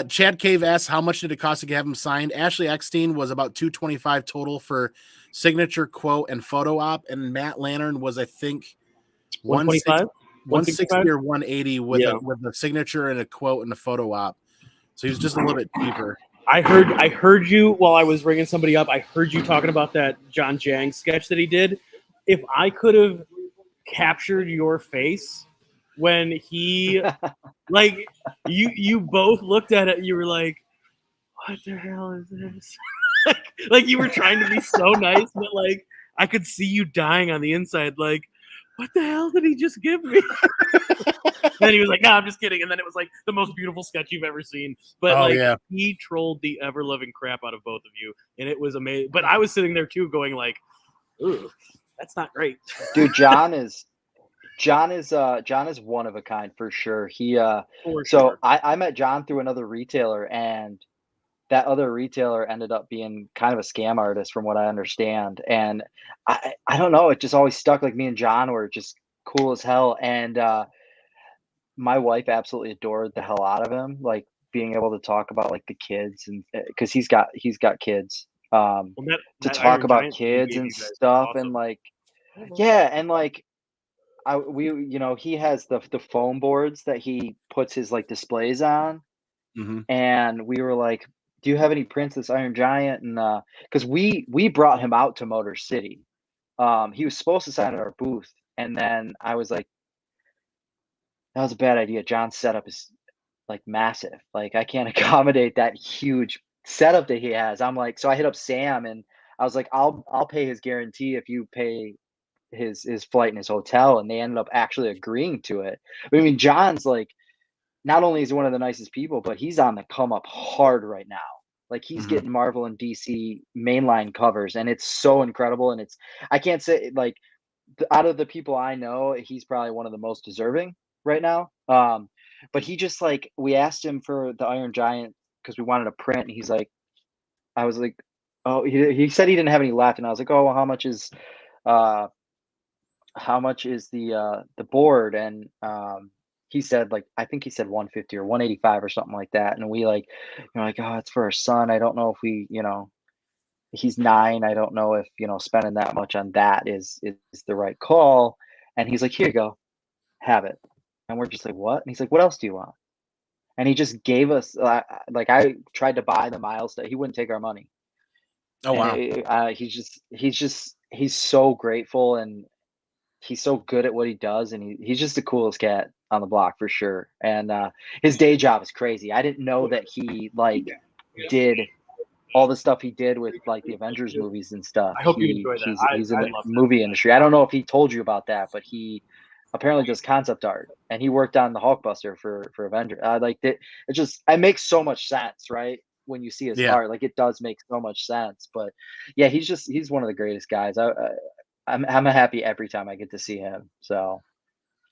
Chad Cave asks, how much did it cost to have him signed? Ashley Eckstein was about $225 total for signature, quote, and photo op, and Matt Lantern was, I think, 125, 160 or 180 with a signature and a quote and a photo op. So he was just a little bit cheaper. I heard you while I was ringing somebody up. I heard you talking about that John Jang sketch that he did. If I could have captured your face when he, like, you both looked at it, you were like, what the hell is this? like you were trying to be so nice, but like I could see you dying on the inside, like, what the hell did he just give me? And he was like, no, I'm just kidding. And then it was like the most beautiful sketch you've ever seen. But he trolled the ever loving crap out of both of you, and it was amazing. But I was sitting there too, going like, ooh, that's not great. Dude, John is one of a kind for sure. I met John through another retailer, and that other retailer ended up being kind of a scam artist from what I understand. And I don't know, it just always stuck. Like me and John were just cool as hell. And my wife absolutely adored the hell out of him, like being able to talk about like the kids and because he's got kids. Well, To that talk Iron about Giant he kids gave and you guys was stuff and awesome. like yeah, and like he has the foam boards that he puts his like displays on, Mm-hmm. and we were like, "Do you have any prints of this Iron Giant?" And because we brought him out to Motor City, he was supposed to sign at our booth, and then I was like, "That was a bad idea." John's setup is like massive. Like I can't accommodate that huge setup that he has. I'm like, so I hit up Sam and I was like, I'll pay his guarantee if you pay his flight and his hotel, and they ended up actually agreeing to it. But I mean, John's like, not only is he one of the nicest people, but he's on the come up hard right now. Like he's Mm-hmm. getting Marvel and DC mainline covers, and it's so incredible. And I can't say like out of the people I know, he's probably one of the most deserving right now. But he just like we asked him for the Iron Giant because we wanted a print, and he's like, I was like, oh, he said he didn't have any left, and I was like, oh, well, uh how much is the board? And he said like I think he said 150 or 185 or something like that. And we like like, oh, it's for our son. I don't know if we, he's 9. I don't know if, spending that much on that is the right call. And he's like, here you go, have it. And we're just like, what? And he's like, what else do you want? And he just gave us like I tried to buy the miles that he wouldn't take our money. Oh And wow. he's so grateful, and he's so good at what he does, and he's just the coolest cat on the block for sure. And his day job is crazy. I didn't know that he like did all the stuff he did with like the Avengers movies and stuff. I hope you enjoy that. He's in I the love that. movie industry. I don't know if he told you about that, but he apparently does concept art, and he worked on the Hulkbuster for Avengers. Like it makes so much sense, right? When you see his Yeah. art, like it does make so much sense. But yeah, he's one of the greatest guys. I'm happy every time I get to see him. So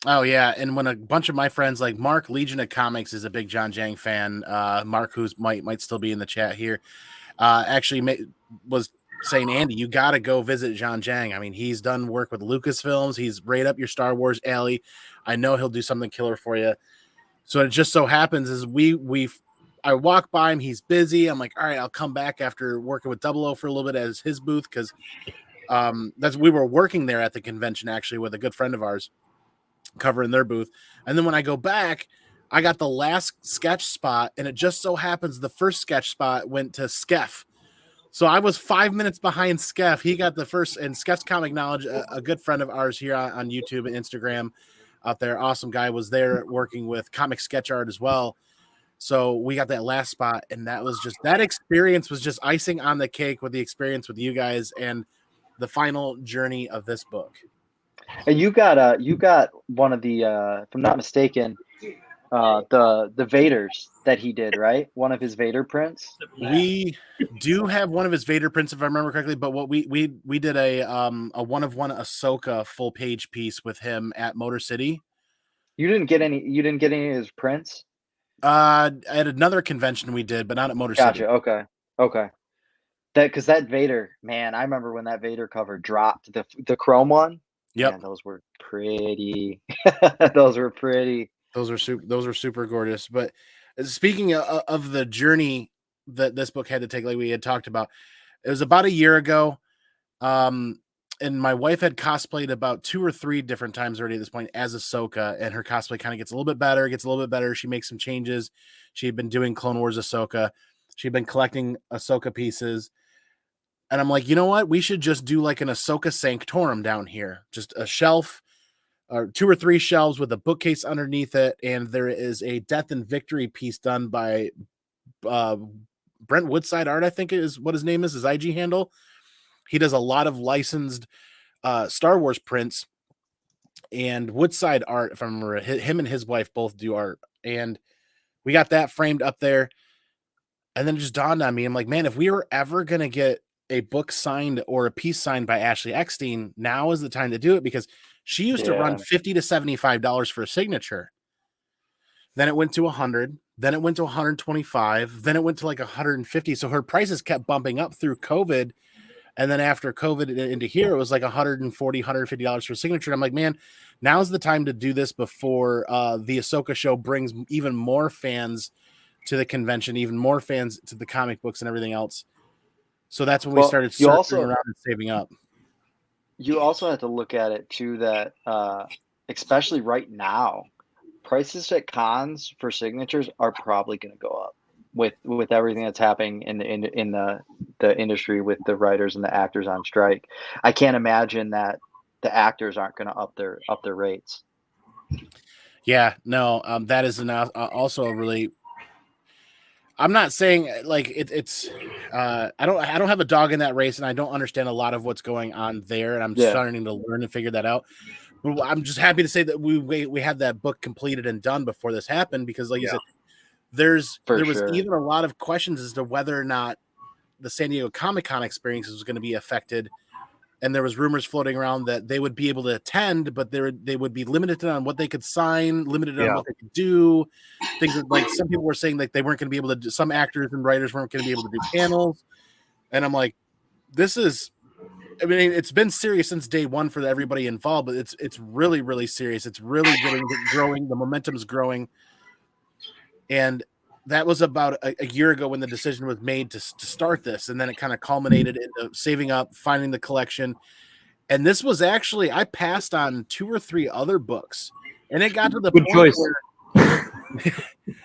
Oh yeah, and when a bunch of my friends like Mark Legion of Comics is a big John Jang fan. Mark, who's might still be in the chat here, actually was saying, Andy, you got to go visit John Jang. I mean, he's done work with Lucasfilms. He's right up your Star Wars alley. I know he'll do something killer for you. So it just so happens is I walk by him. He's busy. I'm like, all right, I'll come back after working with Double O for a little bit as his booth because we were working there at the convention actually with a good friend of ours covering their booth. And then when I go back, I got the last sketch spot, and it just so happens the first sketch spot went to Skeff. So I was 5 minutes behind Skeff. He got the first, and Skeff's Comic Knowledge, a good friend of ours here on YouTube and Instagram out there, awesome guy, was there working with comic sketch art as well. So we got that last spot, and that experience was just icing on the cake with the experience with you guys and the final journey of this book. and you got one of the if I'm not mistaken, the Vaders that he did, right? One of his Vader prints. We do have one of his Vader prints, if I remember correctly, but what we did a one of one Ahsoka full page piece with him at Motor City. You didn't get any of his prints? At another convention we did, but not at Motor Gotcha. City. Okay. That Vader, man, I remember when that Vader cover dropped, the chrome one. Yep. Man, those were pretty. Those were pretty. Those were super gorgeous. But speaking of the journey that this book had to take, like we had talked about, it was about a year ago. And my wife had cosplayed about 2 or 3 different times already at this point as Ahsoka, and her cosplay kind of gets a little bit better. She makes some changes. She had been doing Clone Wars Ahsoka. She'd been collecting Ahsoka pieces. And I'm like, you know what? We should just do like an Ahsoka Sanctorum down here. Just a shelf, or 2 or 3 shelves with a bookcase underneath it. And there is a Death and Victory piece done by Brent Woodside Art, I think is what his name is, his IG handle. He does a lot of licensed Star Wars prints, and Woodside Art, if I remember, him and his wife both do art. And we got that framed up there. And then it just dawned on me, I'm like, man, if we were ever going to get a book signed or a piece signed by Ashley Eckstein, now is the time to do it, because she used to run $50 to $75 for a signature. Then it went to 100, then it went to 125, then it went to like 150. So her prices kept bumping up through COVID. And then after COVID into here, it was like $140, $150 for a signature. I'm like, man, now's the time to do this before the Ahsoka show brings even more fans to the convention, even more fans to the comic books and everything else. So that's when we started circling around and saving up. You also have to look at it too that especially right now, prices at cons for signatures are probably going to go up with everything that's happening in the industry with the writers and the actors on strike. I can't imagine that the actors aren't going to up their rates. Yeah, no, that is also a really. I'm not saying like it's. I don't have a dog in that race, and I don't understand a lot of what's going on there, and I'm starting to learn and figure that out. But I'm just happy to say that we had that book completed and done before this happened, because, like you said, there was even a lot of questions as to whether or not the San Diego Comic-Con experience was going to be affected. And there was rumors floating around that they would be able to attend, but they would be limited on what they could sign, limited on what they could do. Things like some people were saying like they weren't going to be able to do, some actors and writers weren't going to be able to do panels. And I'm like, this is, I mean, it's been serious since day one for everybody involved, but it's really, really serious. It's really growing. The momentum's growing. And that was about a year ago when the decision was made to start this. And then it kind of culminated into saving up, finding the collection. And this was actually, I passed on 2 or 3 other books. And it got to the point where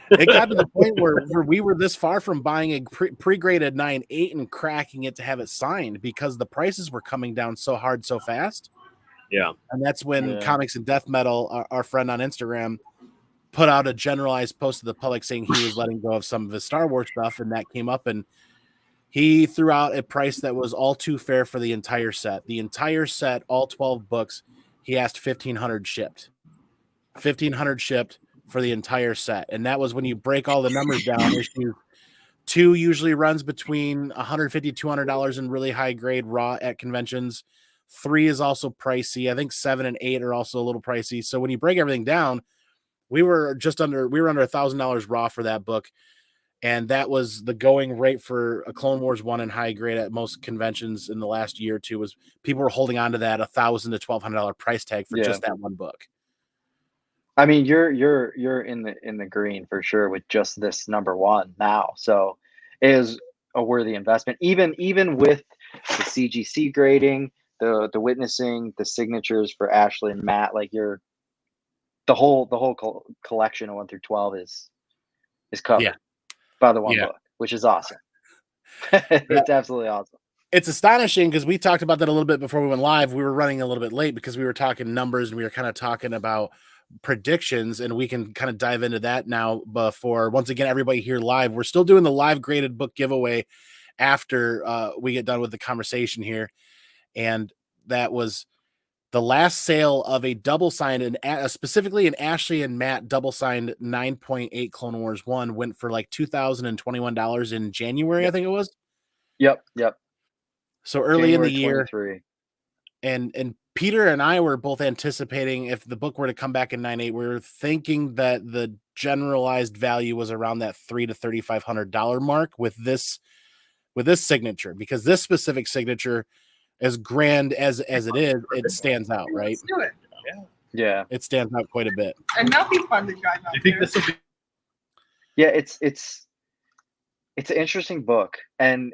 it got to the point where we were this far from buying a pre-graded 9.8 and cracking it to have it signed, because the prices were coming down so hard, so fast. Yeah. And that's when Comics and Death Metal, our friend on Instagram, put out a generalized post to the public saying he was letting go of some of his Star Wars stuff, and that came up, and he threw out a price that was all too fair for the entire set. The entire set, all 12 books, he asked $1,500 shipped. $1,500 shipped for the entire set. And that was when you break all the numbers down. Issue 2 usually runs between $150, $200 in really high grade raw at conventions. 3 is also pricey. I think 7 and 8 are also a little pricey. So when you break everything down, we were under $1,000 raw for that book. And that was the going rate for a Clone Wars 1 in high grade at most conventions in the last year or two. Was people were holding on to that $1,000 to $1,200 price tag for just that one book. I mean, you're in the green for sure with just this number 1 now. So it is a worthy investment, even with the CGC grading, the witnessing, the signatures for Ashley and Matt. Like the whole collection of 1 through 12 is covered by the one book, which is awesome. It's absolutely awesome. It's astonishing because we talked about that a little bit before we went live. We were running a little bit late because we were talking numbers and we were kind of talking about predictions, and we can kind of dive into that now. Before, once again, everybody here live, we're still doing the live graded book giveaway after we get done with the conversation here. And that was the last sale of a double signed, and specifically an Ashley and Matt double signed 9.8 Clone Wars 1 went for like $2,021 in January. I think it was. Yep. So early January in the year. 23. And Peter and I were both anticipating, if the book were to come back in 9.8, we were thinking that the generalized value was around that $300 to $3,500 mark with this signature, because this specific signature, as grand as it is, it stands out, right? Let's do it. Yeah. It stands out quite a bit. And that'll be fun to drive out. Do you think this will be? Yeah, it's an interesting book, and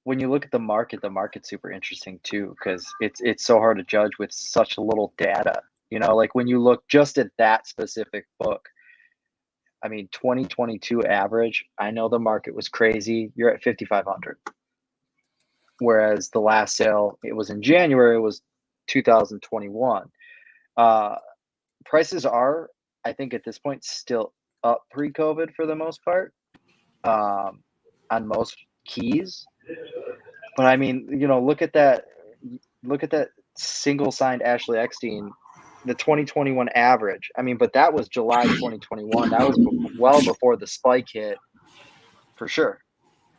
when you look at the market's super interesting too, because it's so hard to judge with such little data. You know, like when you look just at that specific book, I mean, 2022 average, I know the market was crazy. You're at 5,500. Whereas the last sale, it was in January, it was 2021. Prices are, I think at this point, still up pre-COVID for the most part, on most keys. But I mean, you know, look at that single signed Ashley Eckstein, the 2021 average. I mean, but that was July 2021. That was well before the spike hit, for sure.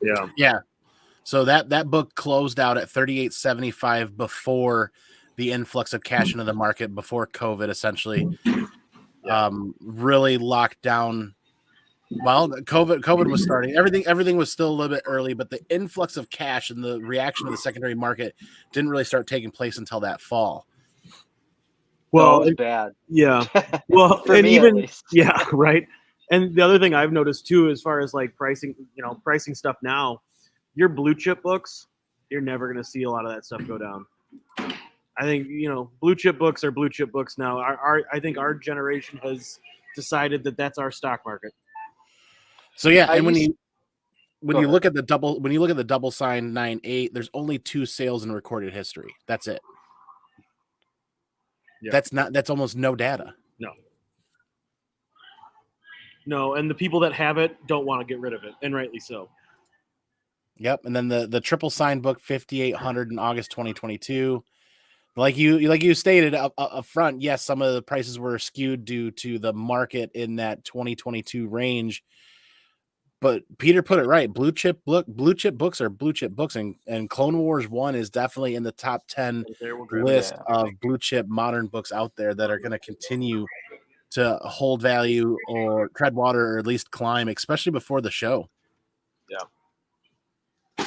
Yeah. So that book closed out at $3,875 before the influx of cash into the market, before COVID essentially really locked down Well, COVID was starting. Everything was still a little bit early, but the influx of cash and the reaction of the secondary market didn't really start taking place until that fall. Well, it was bad. Yeah. Well, For and me, even at least. yeah, right. And the other thing I've noticed too, as far as like pricing, pricing stuff now, your blue chip books, you're never going to see a lot of that stuff go down. I think blue chip books are blue chip books now. I think our generation has decided that that's our stock market. So yeah, and when you look at the double sign 9.8, there's only 2 sales in recorded history. That's it. Yeah. That's almost no data. No, and the people that have it don't want to get rid of it, and rightly so. Yep, and then the triple sign book 5800 in August 2022. Like you stated up front, yes, some of the prices were skewed due to the market in that 2022 range. But Peter put it right. Blue chip books are blue chip books, and Clone Wars 1 is definitely in the top 10 list of blue chip modern books out there that are going to continue to hold value or tread water or at least climb, especially before the show. Yeah.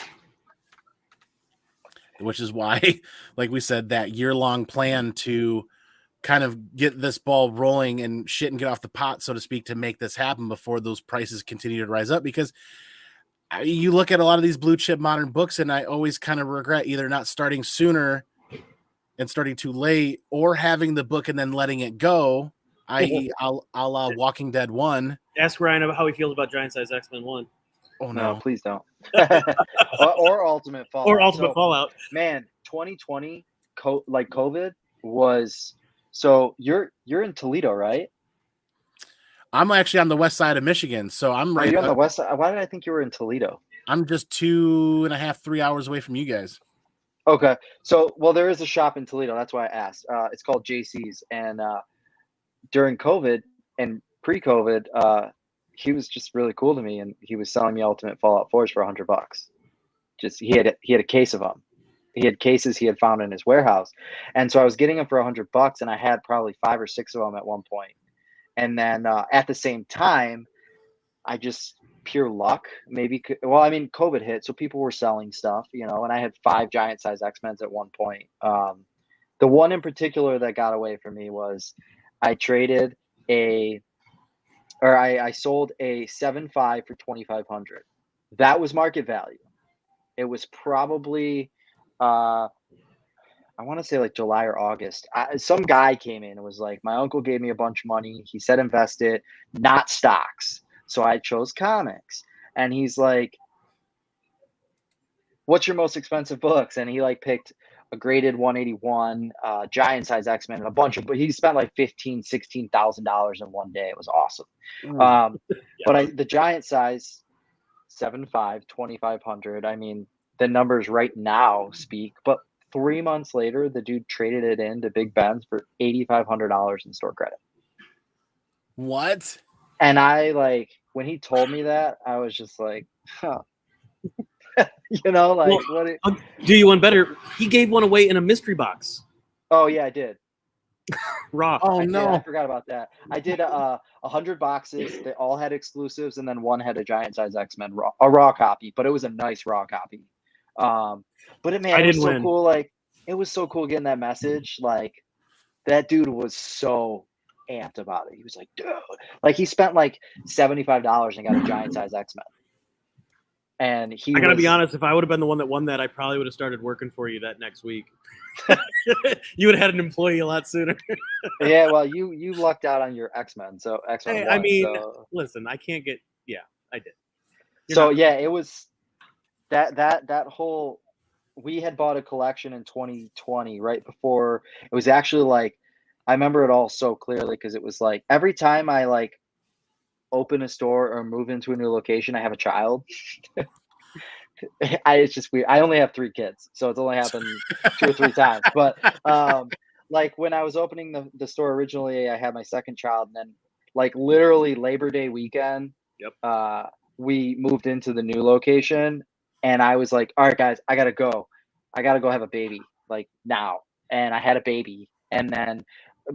Which is why, like we said, that year-long plan to kind of get this ball rolling and shit and get off the pot, so to speak, to make this happen before those prices continue to rise up. Because you look at a lot of these blue chip modern books, and I always kind of regret either not starting sooner and starting too late, or having the book and then letting it go, i.e. a la Walking Dead 1. Ask Ryan about how he feels about Giant Size X-Men 1. Oh no, please don't. or Ultimate Fallout. Or Ultimate Fallout. Man, 2020, like COVID was. So you're in Toledo, right? I'm actually on the west side of Michigan, so I'm right. Are you on the west side? Why did I think you were in Toledo? I'm just 2.5, 3 hours away from you guys. Okay, so there is a shop in Toledo. That's why I asked. It's called JC's, and during COVID and pre-COVID, he was just really cool to me, and he was selling me Ultimate Fallout 4s for $100. Just he had a case of them. He had cases he had found in his warehouse, and so I was getting them for $100, and I had probably 5 or 6 of them at one point. And then at the same time, I just pure luck, maybe. Well, I mean, COVID hit, so people were selling stuff, and I had 5 giant size X-Men's at one point. The one in particular that got away from me was I sold a 7.5 for $2,500. That was market value. It was probably, I want to say like July or August. Some guy came in and was like, my uncle gave me a bunch of money. He said invest it, not stocks. So I chose comics. And he's like, what's your most expensive books? And he like picked a graded 181, giant size X-Men, and a bunch of, but he spent like $15,000-$16,000 in one day. It was awesome. But the giant size 7.5, 2,500. I mean, the numbers right now speak, but 3 months later, the dude traded it into Big Ben's for $8,500 in store credit. What? And I when he told me that, I was just like, huh. What? Do you one better? He gave one away in a mystery box. Oh yeah, I did. Raw. Oh no, I forgot about that. I did 100 boxes. They all had exclusives, and then one had a giant size X-Men a raw copy, but it was a nice raw copy. But it was so cool. Like, it was so cool getting that message. Like, that dude was so amped about it. He was like, dude, like he spent like $75 and got a giant size X-Men. And I gotta be honest, if I would have been the one that won that, I probably would have started working for you that next week. You would have had an employee a lot sooner. Yeah, well, you lucked out on your X-Men. So X-Men. Hey, I mean, listen, I can't get. Yeah, I did. It was that whole. We had bought a collection in 2020, right before it was actually like. I remember it all so clearly because it was like every time I like open a store or move into a new location, I have a child. It's just weird. I only have 3 kids, so it's only happened 2 or 3 times. But like when I was opening the store originally, I had my second child, and then like literally Labor Day weekend, we moved into the new location, and I was like, all right, guys, I gotta go have a baby like now. And I had a baby, and then,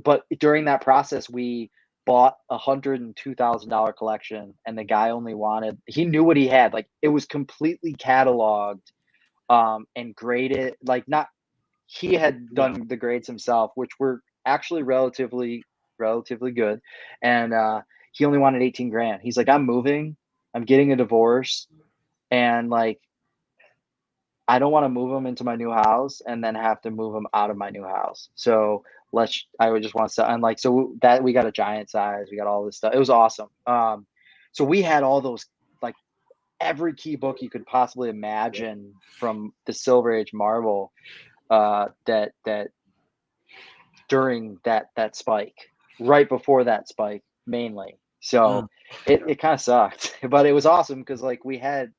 but during that process, we bought $102,000 collection, and the guy only wanted. He knew what he had. Like, it was completely cataloged, and graded. Like, not he had done the grades himself, which were actually relatively good, and he only wanted 18 grand. He's like, I'm moving, I'm getting a divorce, and like, I don't want to move him into my new house and then have to move him out of my new house. So I would just want to sell. And like, so that we got a giant size, we got all this stuff. It was awesome. So we had all those, like, every key book you could possibly imagine from the Silver Age Marvel, that during that spike, right before that spike, mainly. So it kind of sucked, but it was awesome because like we had,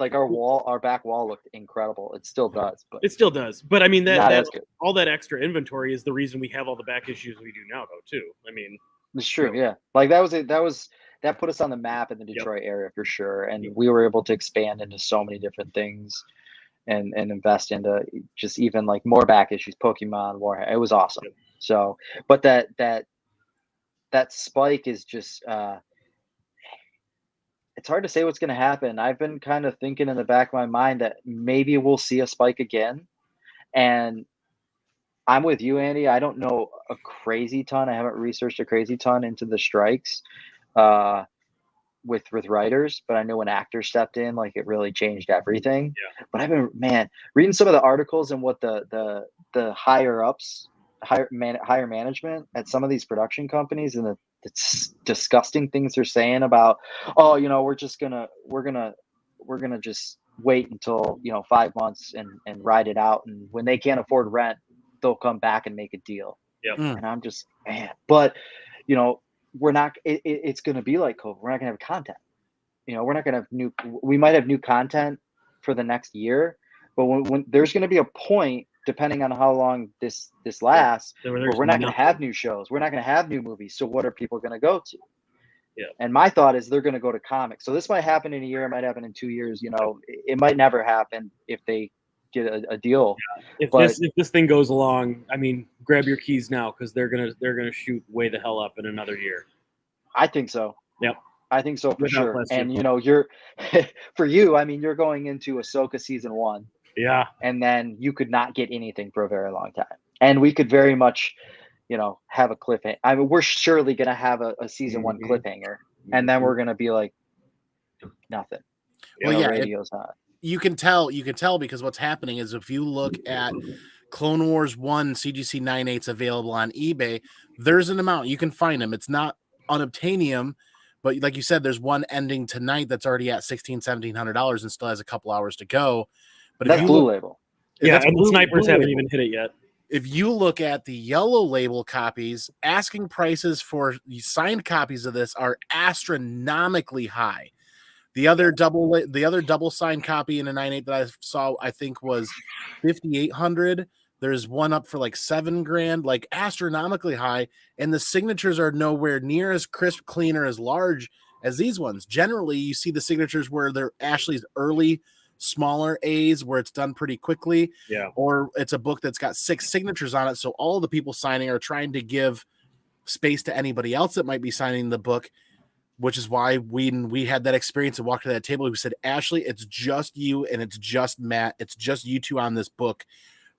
like, our back wall looked incredible. It still does, but it still does. But I mean, that good. all that extra inventory is the reason we have all the back issues we do now, though. Too. I mean, It's true. Yeah, like that put us on the map in the Detroit area for sure, and we were able to expand into so many different things, and invest into just even like more back issues, Pokemon, Warhammer. It was awesome. So, but that spike is just. It's hard to say what's going to happen. I've been kind of thinking in the back of my mind that maybe we'll see a spike again. And I'm with you, Andy. I don't know a crazy ton. I haven't researched a crazy ton into the strikes with writers, but I know when actors stepped in, like, it really changed everything. Yeah. But I've been, reading some of the articles and what the higher ups, higher management at some of these production companies, and the disgusting things they're saying about, oh, we're gonna just wait until 5 months and ride it out, and when they can't afford rent, they'll come back and make a deal. And I'm just, man, but we're not. It's gonna be like COVID. We're not gonna have content. We're not gonna have we might have new content for the next year, but when there's gonna be a point, depending on how long this lasts, where we're not going to have new shows, we're not going to have new movies. So what are people going to go to? Yeah. And my thought is they're going to go to comics. So this might happen in a year, it might happen in 2 years. It might never happen if they get a deal. Yeah. If this thing goes along, I mean, grab your keys now, because they're gonna shoot way the hell up in another year. I think so. Yep. I think so for sure. Question. And you're for you, I mean, you're going into Ahsoka season 1. Yeah. And then you could not get anything for a very long time. And we could very much, have a cliffhanger. I mean, we're surely going to have a season 1 cliffhanger. And then we're going to be like, nothing. Well, radio's hot. You can tell because what's happening is, if you look at Clone Wars 1 CGC 9/8 available on eBay, there's an amount. You can find them. It's not unobtainium, but like you said, there's one ending tonight that's already at $1,700 and still has a couple hours to go. But that's Blue Label. Yeah, and the snipers haven't even hit it yet. If you look at the Yellow Label copies, asking prices for signed copies of this are astronomically high. The other double signed copy in a 9/8 that I saw, I think, was $5,800. There's one up for like $7,000, like astronomically high, and the signatures are nowhere near as crisp, clean, or as large as these ones. Generally, you see the signatures where they're Ashley's early smaller A's, where it's done pretty quickly, or it's a book that's got 6 signatures on it, so all the people signing are trying to give space to anybody else that might be signing the book, which is why we had that experience and walked to that table. We said, Ashley, it's just you and it's just Matt, it's just you two on this book.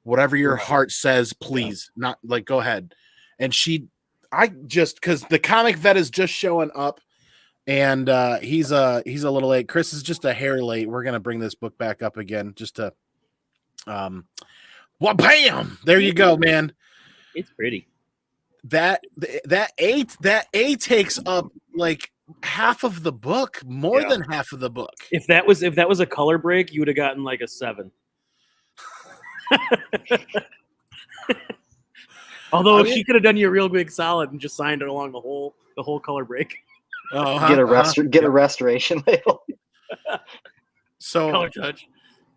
Whatever your heart says, please, not like, go ahead. And because the comic vet is just showing up, and he's a little late. Chris is just a hair late. We're gonna bring this book back up again just to bam! There you go, man. It's pretty. That A takes up like half of the book, more than half of the book. If that was a color break, you would have gotten like a 7. Although if she could have done you a real big solid and just signed it along the whole color break. Get a restoration label. So color touch.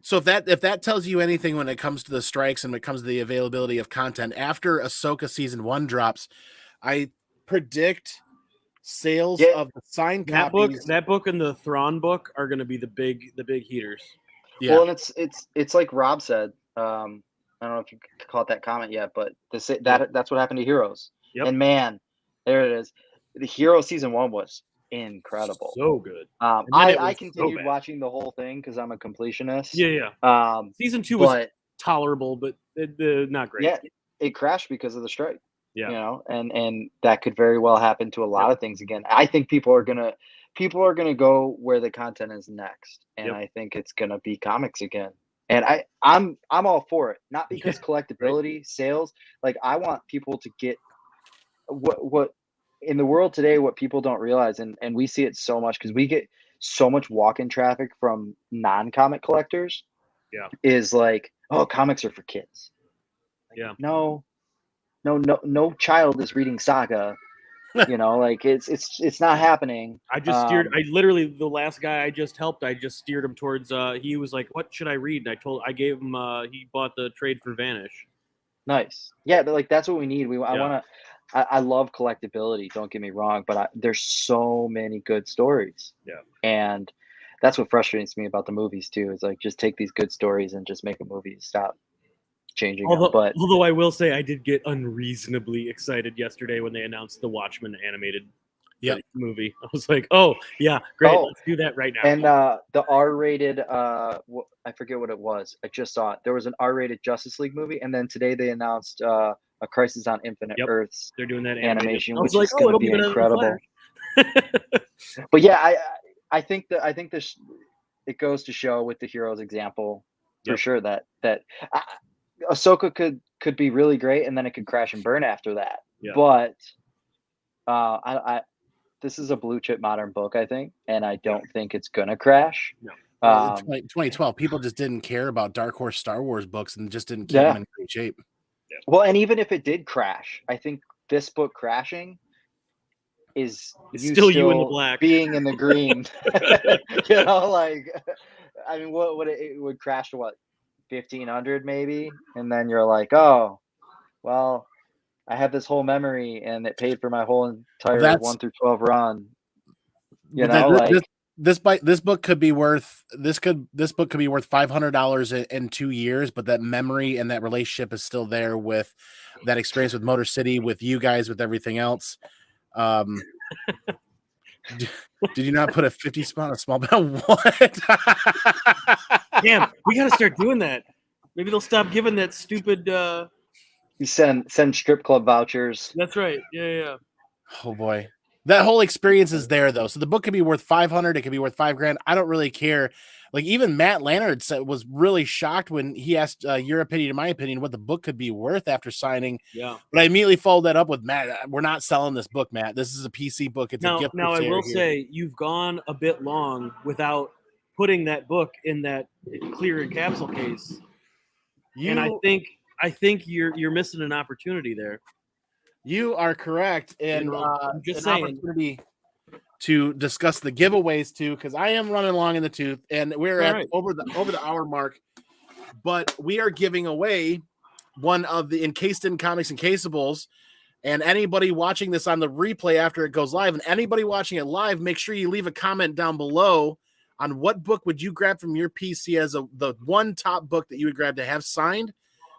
So if that tells you anything when it comes to the strikes and when it comes to the availability of content, after Ahsoka season 1 drops, I predict sales of the signed copies. That book and the Thrawn book are going to be the big heaters. Yeah. Well, and it's like Rob said. I don't know if you caught that comment yet, but that's what happened to Heroes. Yep. And man, there it is. the Hero season 1 was incredible. So good. I continued watching the whole thing because I'm a completionist. Yeah. Season 2 was tolerable, but not great. Yeah, it crashed because of the strike. Yeah. You know, and that could very well happen to a lot of things again. I think people are gonna go where the content is next, and I think it's gonna be comics again. And I'm all for it, not because collectability, sales. Like, I want people to get what in the world today, what people don't realize, and we see it so much because we get so much walk-in traffic from non-comic collectors. Yeah. Is like, oh, comics are for kids. Yeah. No child is reading Saga. You know, like it's not happening. I just steered. I literally, the last guy I just helped, I just steered him towards. He was like, "What should I read?" And I gave him. He bought the trade for Vanish. Nice. Yeah, but like that's what we need. I love collectability. Don't get me wrong, but there's so many good stories. Yeah. And that's what frustrates me about the movies too. Is like, just take these good stories and just make a movie. Stop changing although I will say I did get unreasonably excited yesterday when they announced the Watchmen animated movie. I was like, oh yeah, great, let's do that right now. And the R-rated I forget what it was. I just saw it. There was an R-rated Justice League movie, and then today they announced A Crisis on Infinite Earths. They're doing that animation, which is going to be incredible. But yeah, I think this, it goes to show with the Heroes example for sure that Ahsoka could be really great, and then it could crash and burn after that. Yeah. But this is a blue chip modern book, I think, and I don't think it's gonna crash. No. 2012, people just didn't care about Dark Horse Star Wars books and just didn't keep them in great shape. Yeah. Well, and even if it did crash, I think this book crashing is still you in the black, being in the green. You know, like, I mean, what would it would crash to what, 1,500 maybe, and then you're like, oh, well, I have this whole memory, and it paid for my whole entire 1 through 12 run. You know, this book could be worth this book could be worth $500 in 2 years, but that memory and that relationship is still there with that experience with Motor City, with you guys, with everything else. Did you not put a 50 spot on a small bell? What? Damn, we got to start doing that. Maybe they'll stop giving that stupid. You send strip club vouchers. That's right. Yeah. Oh boy, that whole experience is there though. So the book could be worth $500. It could be worth $5,000. I don't really care. Like, even Matt Lannard was really shocked when he asked your opinion and my opinion what the book could be worth after signing. Yeah. But I immediately followed that up with, Matt, we're not selling this book, Matt. This is a PC book. It's a gift. Now I will say you've gone a bit long without putting that book in that clear capsule case. And I think you're missing an opportunity there. You are correct. And I'm just saying, opportunity to discuss the giveaways too, because I am running long in the tooth, and we're over the hour mark. But we are giving away one of the Encased in Comics Encasables. And anybody watching this on the replay after it goes live, and anybody watching it live, make sure you leave a comment down below on what book would you grab from your PC as the one top book that you would grab to have signed,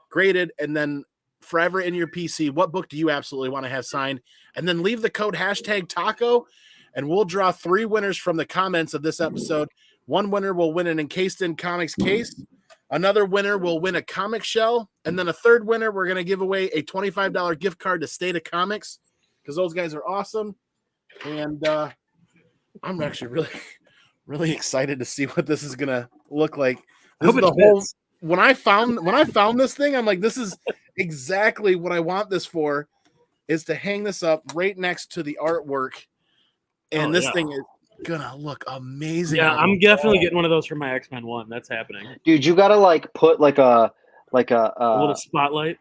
graded, and then forever in your PC. What book do you absolutely want to have signed? And then leave the code #taco, and we'll draw 3 winners from the comments of this episode. One winner will win an Encased in Comics case. Another winner will win a comic shell. And then a third winner, we're going to give away a $25 gift card to State of Comics, because those guys are awesome. And I'm actually really, really excited to see what this is going to look like. This is the whole, when I found this thing, I'm like, this is exactly what I want this for, is to hang this up right next to the artwork. And this thing is gonna look amazing. Yeah, I'm definitely getting one of those for my X-Men 1. That's happening. Dude, you gotta like put like a little spotlight,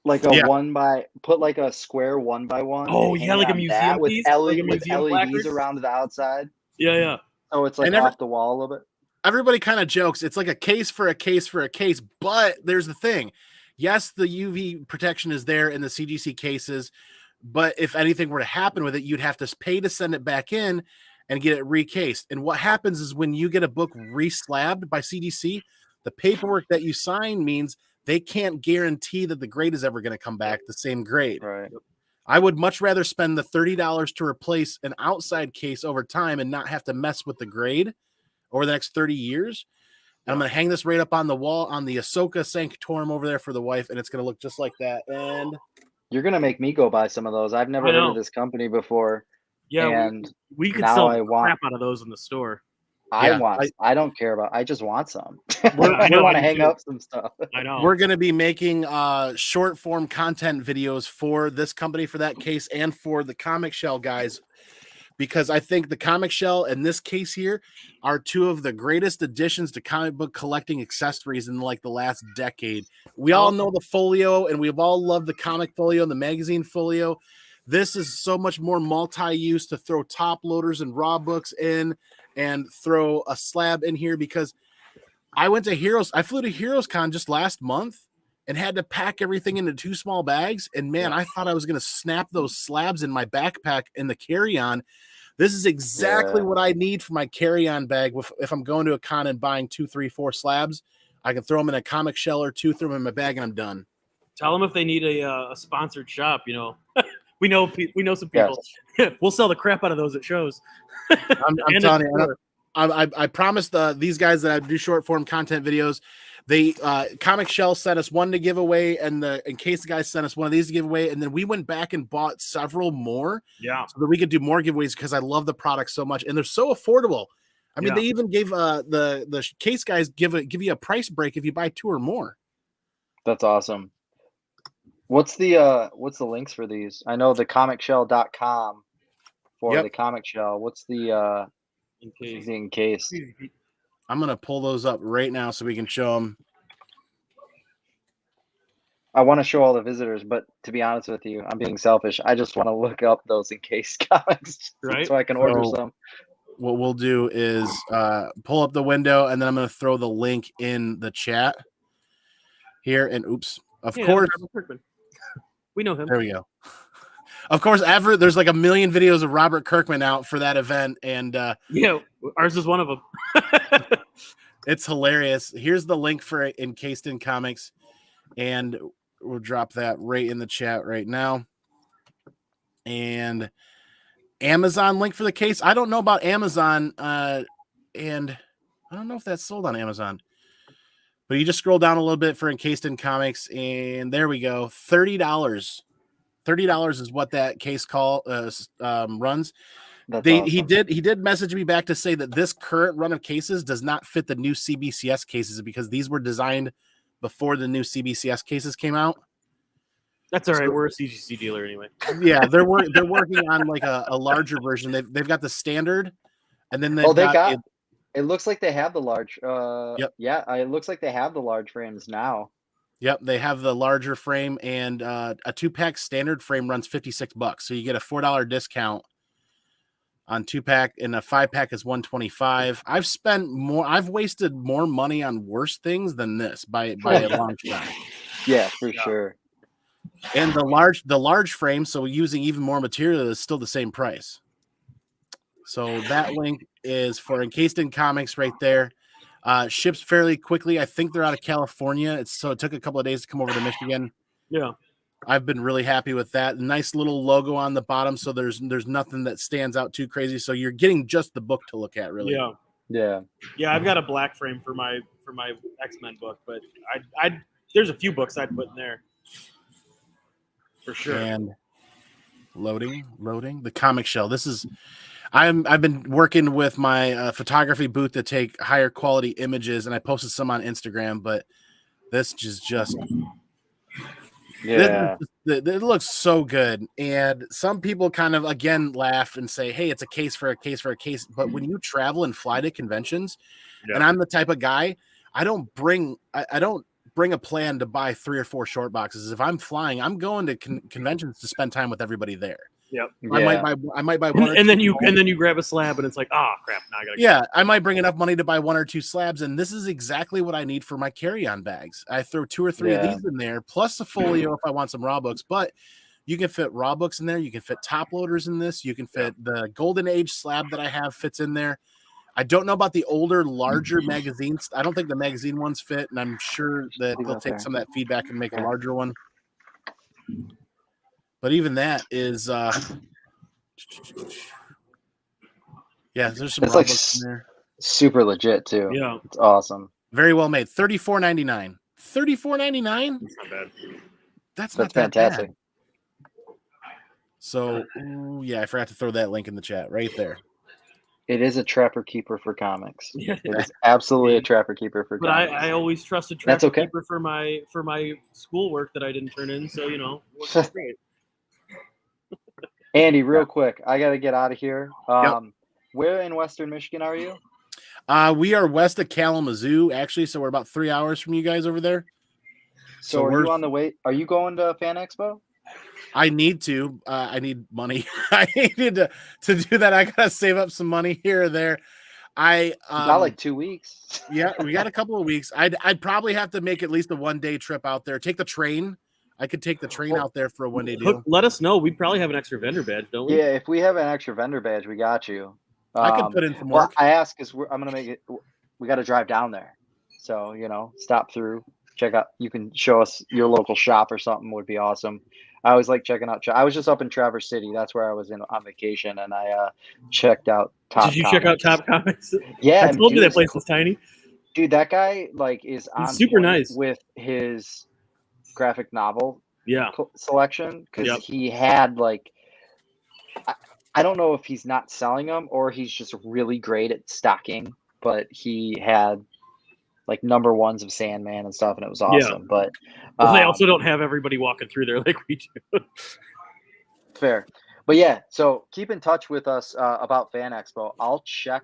like a put like a square 1x1. Oh yeah, like a museum with piece, with LEDs around the outside. Yeah. So it's like off the wall a little bit. Everybody kind of jokes it's like a case for a case for a case, but there's the thing. Yes, the UV protection is there in the CGC cases, but if anything were to happen with it, you'd have to pay to send it back in and get it recased. And what happens is when you get a book reslabbed by CGC, the paperwork that you sign means they can't guarantee that the grade is ever going to come back the same grade. Right. I would much rather spend the $30 to replace an outside case over time and not have to mess with the grade over the next 30 years. And I'm going to hang this right up on the wall on the Ahsoka Sanctorum over there for the wife, and it's going to look just like that. And you're going to make me go buy some of those. I've never heard of this company before. Yeah, and we could sell the crap out of those in the store. I don't care about. I just want some. I want to hang up some stuff. I know. We're going to be making short form content videos for this company for that case and for the Comic Shell guys, because I think the Comic Shell and this case here are two of the greatest additions to comic book collecting accessories in like the last decade. We all know the folio, and we've all loved the comic folio and the magazine folio. This is so much more multi-use to throw top loaders and raw books in and throw a slab in here, because I flew to Heroes Con just last month and had to pack everything into 2 small bags. And man, I thought I was going to snap those slabs in my backpack in the carry-on. This is exactly what I need for my carry-on bag. If I'm going to a con and buying 2, 3, 4 slabs, I can throw them in a comic shell or 2, throw them in my bag, and I'm done. Tell them if they need a sponsored shop, we know some people. Yes. We'll sell the crap out of those at shows. I'm telling you, I promised these guys that I do short form content videos. They Comic Shell sent us one to give away, and in case the guys sent us one of these to give away, and then we went back and bought several more, so that we could do more giveaways, because I love the product so much, and they're so affordable. I mean, they even gave the case guys give you a price break if you buy 2 or more. That's awesome. What's the links for these? I know the comicshell.com for the Comic Shell. What's the in case? I'm going to pull those up right now so we can show them. I want to show all the visitors, but to be honest with you, I'm being selfish. I just want to look up those in case comics, so I can order some. What we'll do is pull up the window, and then I'm going to throw the link in the chat here. And of course, we know him. There we go. Of course, there's like a million videos of Robert Kirkman out for that event, and ours is one of them. It's hilarious. Here's the link for it Encased in Comics, and we'll drop that right in the chat right now. And Amazon link for the case. I don't know about Amazon, and I don't know if that's sold on Amazon. But you just scroll down a little bit for Encased in Comics, and there we go. $30. $30 is what that case runs. Awesome. He did message me back to say that this current run of cases does not fit the new CBCS cases, because these were designed before the new CBCS cases came out. That's all right. We're a CGC dealer anyway. Yeah, they're working on like a larger version. They've got the standard, and then it looks like they have the large. Yeah, it looks like they have the large frames now. Yep, they have the larger frame, and a 2-pack standard frame runs $56, so you get a $4 discount on 2-pack, and a 5-pack is $125. I've wasted more money on worse things than this by a long shot. Yeah, for sure. And the large frame, so using even more material, is still the same price. So that link is for Encased in Comics right there. Ships fairly quickly. I think they're out of California. It took a couple of days to come over to Michigan. Yeah. I've been really happy with that. Nice little logo on the bottom, so there's nothing that stands out too crazy. So you're getting just the book to look at, really. Yeah. I've got a black frame for my X-Men book, but there's a few books I'd put in there for sure. And loading the Comic Shell. This is I've been working with my photography booth to take higher quality images, and I posted some on Instagram, but this is just. Yeah, it looks so good, and some people kind of again laugh and say, "Hey, it's a case for a case for a case." But when you travel and fly to conventions, and I'm the type of guy, I don't bring a plan to buy 3 or 4 short boxes. If I'm flying, I'm going to conventions to spend time with everybody there. Yep. I might buy one, and then you grab a slab, and it's like, crap, now I gotta. Yeah, I might bring enough money to buy 1 or 2 slabs, and this is exactly what I need for my carry-on bags. I throw 2 or 3 of these in there, plus a folio if I want some raw books. But you can fit raw books in there. You can fit top loaders in this. You can fit the Golden Age slab that I have fits in there. I don't know about the older, larger magazines. I don't think the magazine ones fit, and I'm sure that they'll take some of that feedback and make a larger one. But even that is yeah, there's some It's raw like books in there. super legit too. Yeah, it's awesome. Very well made. $34.99. $34.99? that's not bad. That's not that fantastic. bad. So, yeah, I forgot to throw that link in the chat right there. It is a trapper keeper for comics. Yeah. It is absolutely a trapper keeper for But comics. I always trusted That's trapper okay. keeper for my schoolwork that I didn't turn in. So it works great. Andy, real quick, I got to get out of here. Yep. Where in Western Michigan are you? We are west of Kalamazoo, actually, so we're about 3 hours from you guys over there. So are you on the way? Are you going to Fan Expo? I need to. I need money. I needed to do that. I gotta save up some money here or there. You got like 2 weeks. Yeah, we got a couple of weeks. I'd probably have to make at least a 1-day trip out there. Take the train. I could take the train out there for a 1-day deal. Let us know. We probably have an extra vendor badge, don't we? Yeah, if we have an extra vendor badge, we got you. I could put in some work. I ask because I'm gonna make it. We got to drive down there, so stop through, check out. You can show us your local shop or something. Would be awesome. I always like checking out. I was just up in Traverse City. That's where I was on vacation, and I checked out Top. Did you check out Top Comics? Yeah, I told you that place was tiny. Dude, that guy is on super nice with his graphic novel selection because he had I don't know if he's not selling them or he's just really great at stocking, but he had number ones of Sandman and stuff, and it was awesome. But they also don't have everybody walking through there like we do. Fair. But yeah, so keep in touch with us about Fan Expo. I'll check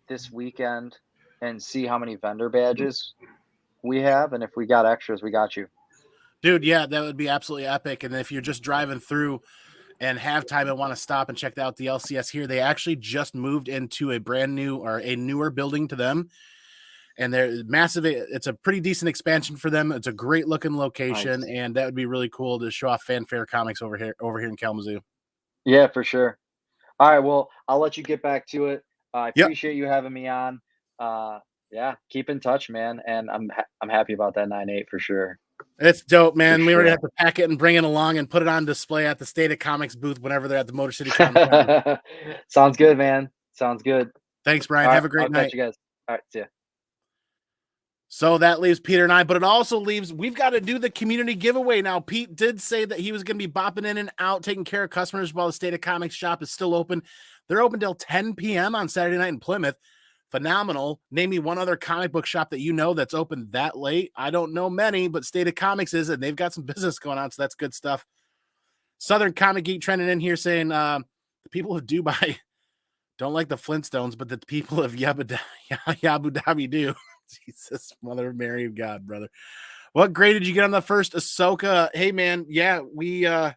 this weekend and see how many vendor badges we have, and if we got extras, we got you. Dude, yeah, that would be absolutely epic. And if you're just driving through and have time and want to stop and check out the LCS here, they actually just moved into a brand new or a newer building to them. And they're massive. It's a pretty decent expansion for them. It's a great looking location, nice. And that would be really cool to show off Fanfare Comics over here in Kalamazoo. Yeah, for sure. All right, well, I'll let you get back to it. I appreciate you having me on. Yeah, keep in touch, man. And I'm happy about that 9.8 for sure. It's dope, man. We already have to pack it and bring it along and put it on display at the State of Comics booth whenever they're at the Motor City Comic Con. Sounds good, man. Sounds good. Thanks, Brian. Have a great night. Catch you guys. All right, see ya. So that leaves Peter and I, but it also leaves, we've got to do the community giveaway. Now, Pete did say that he was going to be bopping in and out, taking care of customers while the State of Comics shop is still open. They're open till 10 p.m. on Saturday night in Plymouth. Phenomenal. Name me one other comic book shop that you know that's open that late. I don't know many, but State of Comics is, and they've got some business going on, so that's good stuff. Southern Comic Geek trending in here saying the people of Dubai don't like the Flintstones, but the people of Abu Dhabi do. Jesus, Mother of Mary of God, brother. What grade did you get on the first Ahsoka? Hey, man, yeah, we let's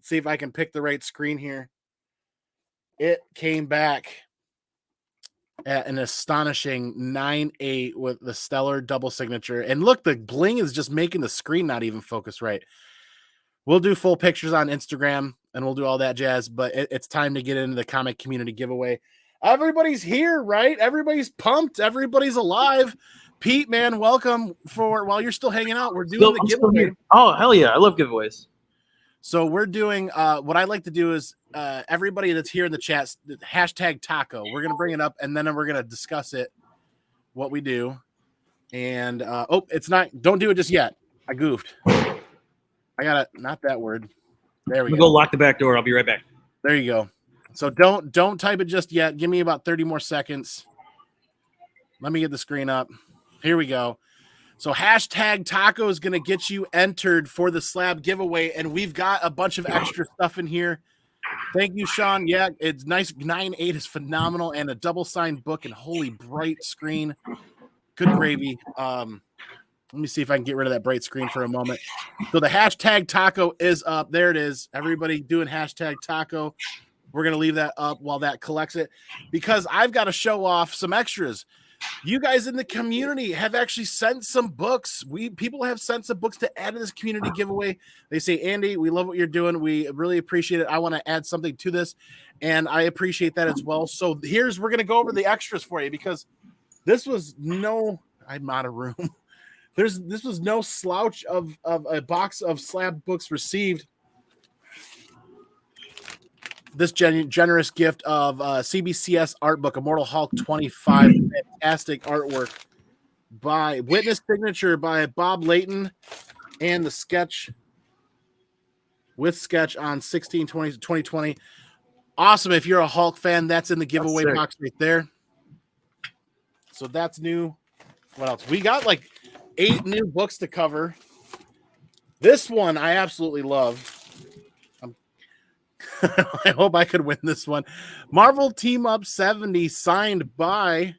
see if I can pick the right screen here. It came back at an astonishing 9.8 with the stellar double signature. And look, the bling is just making the screen not even focus right. We'll do full pictures on Instagram and we'll do all that jazz, but it's time to get into the comic community giveaway. Everybody's here, right? Everybody's pumped. Everybody's alive. Pete, man, welcome while you're still hanging out. We're doing the giveaway. Oh, hell yeah. I love giveaways. So we're doing what I like to do is everybody that's here in the chat, hashtag taco. We're going to bring it up and then we're going to discuss it, what we do. And it's not, don't do it just yet. I goofed. I got it. Not that word. There we go. Go lock the back door. I'll be right back. There you go. So don't type it just yet. Give me about 30 more seconds. Let me get the screen up. Here we go. So hashtag taco is going to get you entered for the slab giveaway. And we've got a bunch of extra stuff in here. Thank you, Sean. Yeah, it's nice. 9.8 is phenomenal. And a double signed book and holy bright screen. Good gravy. Let me see if I can get rid of that bright screen for a moment. So the hashtag taco is up. There it is. Everybody doing hashtag taco. We're going to leave that up while that collects it because I've got to show off some extras. You guys in the community have actually sent some books. People have sent some books to add to this community giveaway. They say, Andy, we love what you're doing. We really appreciate it. I want to add something to this, and I appreciate that as well. So we're going to go over the extras for you because this was I'm out of room. this was no slouch of a box of slab books received. This generous gift of CBCS art book, Immortal Hulk 25, fantastic artwork by witness signature by Bob Layton, and the sketch with sketch on 16/20/2020. Awesome. If you're a Hulk fan, that's in the giveaway box right there. So that's new. What else? We got like 8 new books to cover. This one I absolutely love. I hope I could win this one. Marvel Team Up 70, signed by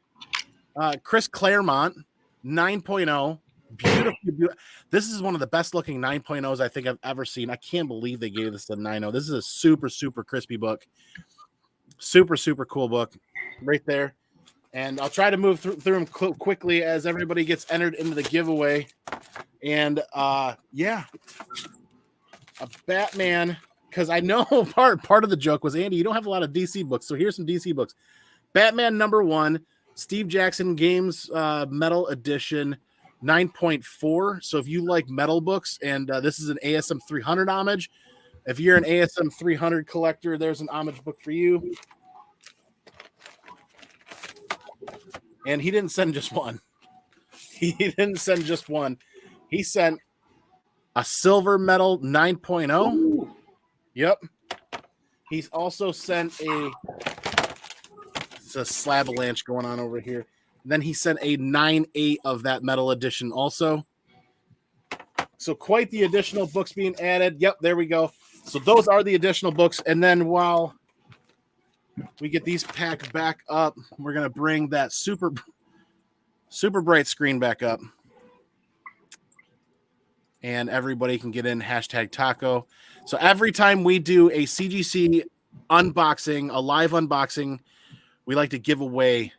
Chris Claremont, 9.0. Beautiful. This is one of the best looking 9.0s I think I've ever seen. I can't believe they gave this a 9.0. This is a super, super crispy book. Super, super cool book right there. And I'll try to move through them quickly as everybody gets entered into the giveaway. And yeah, a Batman, because I know part of the joke was, Andy, you don't have a lot of DC books, so here's some DC books. Batman #1, Steve Jackson Games Metal Edition, 9.4. So if you like metal books, and this is an ASM 300 homage, if you're an ASM 300 collector, there's an homage book for you. And he didn't send just one. He didn't send just one. He sent a silver metal 9.0. Yep. He's also sent it's a slab-a-lanche going on over here. Then he sent a 9.8 of that metal edition also. So quite the additional books being added. Yep, there we go. So those are the additional books. And then while we get these packed back up, we're going to bring that super bright screen back up. And everybody can get in #taco. So every time we do a CGC unboxing, a live unboxing, we like to give away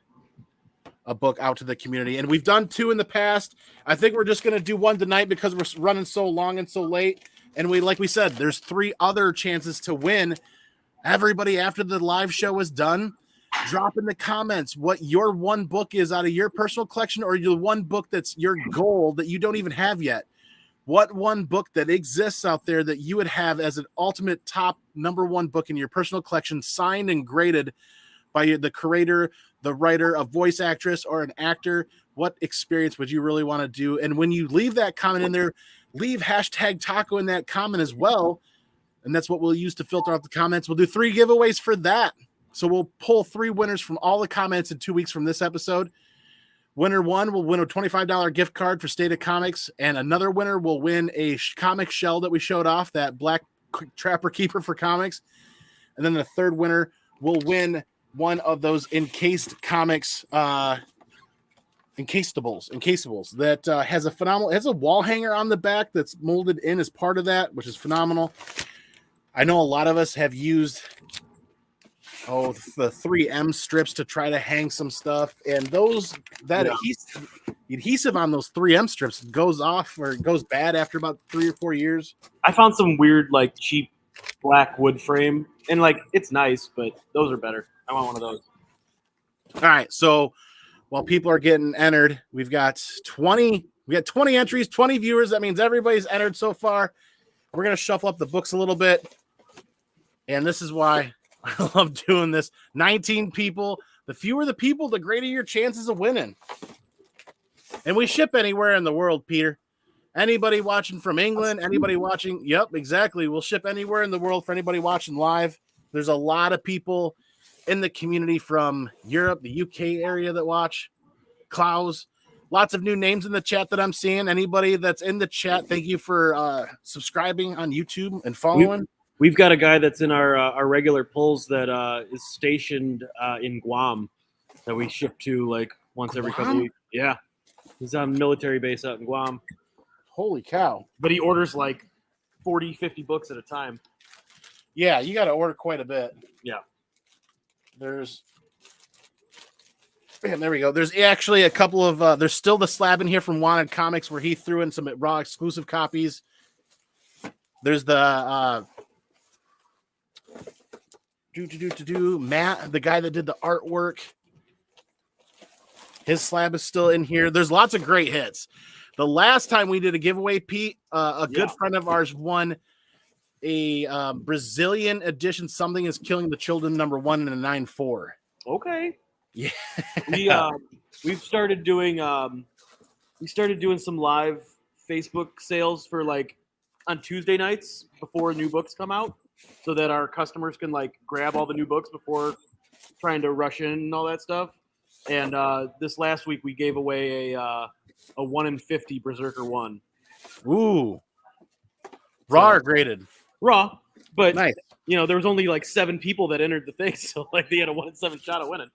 a book out to the community. And we've done 2 in the past. I think we're just going to do 1 tonight because we're running so long and so late. And like we said, there's 3 other chances to win. Everybody, after the live show is done, drop in the comments what your 1 book is out of your personal collection, or your 1 book that's your goal that you don't even have yet. What 1 book that exists out there that you would have as an ultimate top #1 book in your personal collection, signed and graded by the creator, the writer, a voice actress, or an actor? What experience would you really want to do? And when you leave that comment in there, leave #taco in that comment as well. And that's what we'll use to filter out the comments. We'll do 3 giveaways for that. So we'll pull 3 winners from all the comments in 2 weeks from this episode. Winner 1 will win a $25 gift card for State of Comics, and another winner will win a comic shell that we showed off, that Black Trapper Keeper for comics. And then the 3rd winner will win one of those encased comics, encasables that has a wall hanger on the back that's molded in as part of that, which is phenomenal. I know a lot of us have used the 3M strips to try to hang some stuff, and adhesive on those 3M strips goes off, or goes bad after about 3 or 4 years. I found some weird, like, cheap black wood frame, and like, it's nice, but those are better. I want one of those. All right, so while people are getting entered, we've got 20 entries, 20 viewers. That means everybody's entered so far. We're going to shuffle up the books a little bit, and this is why I love doing this. 19 people. The fewer the people, the greater your chances of winning. And we ship anywhere in the world, Peter. Anybody watching from England, anybody watching, yep, exactly. We'll ship anywhere in the world for anybody watching live. There's a lot of people in the community from Europe, the UK area that watch. Klaus. Lots of new names in the chat that I'm seeing. Anybody that's in the chat, thank you for subscribing on YouTube and following. We've got a guy that's in our regular pulls that is stationed in Guam that we ship to like once every couple weeks. Yeah. He's on a military base out in Guam. Holy cow. But he orders like 40, 50 books at a time. Yeah, you got to order quite a bit. Yeah. There we go. There's actually a couple of, there's still the slab in here from Wanted Comics where he threw in some raw exclusive copies. There's the, Matt, the guy that did the artwork. His slab is still in here. There's lots of great hits. The last time we did a giveaway, Pete, a good friend of ours won a Brazilian edition. Something is Killing the Children #1 in a 9.4. Okay. Yeah. We've started doing some live Facebook sales for like on Tuesday nights before new books come out, so that our customers can like grab all the new books before trying to rush in and all that stuff. And this last week we gave away a 1 in 50 Berserker 1. Ooh. Raw or graded? Raw, but nice. There was only like 7 people that entered the thing, so like they had a 1 in 7 shot at winning.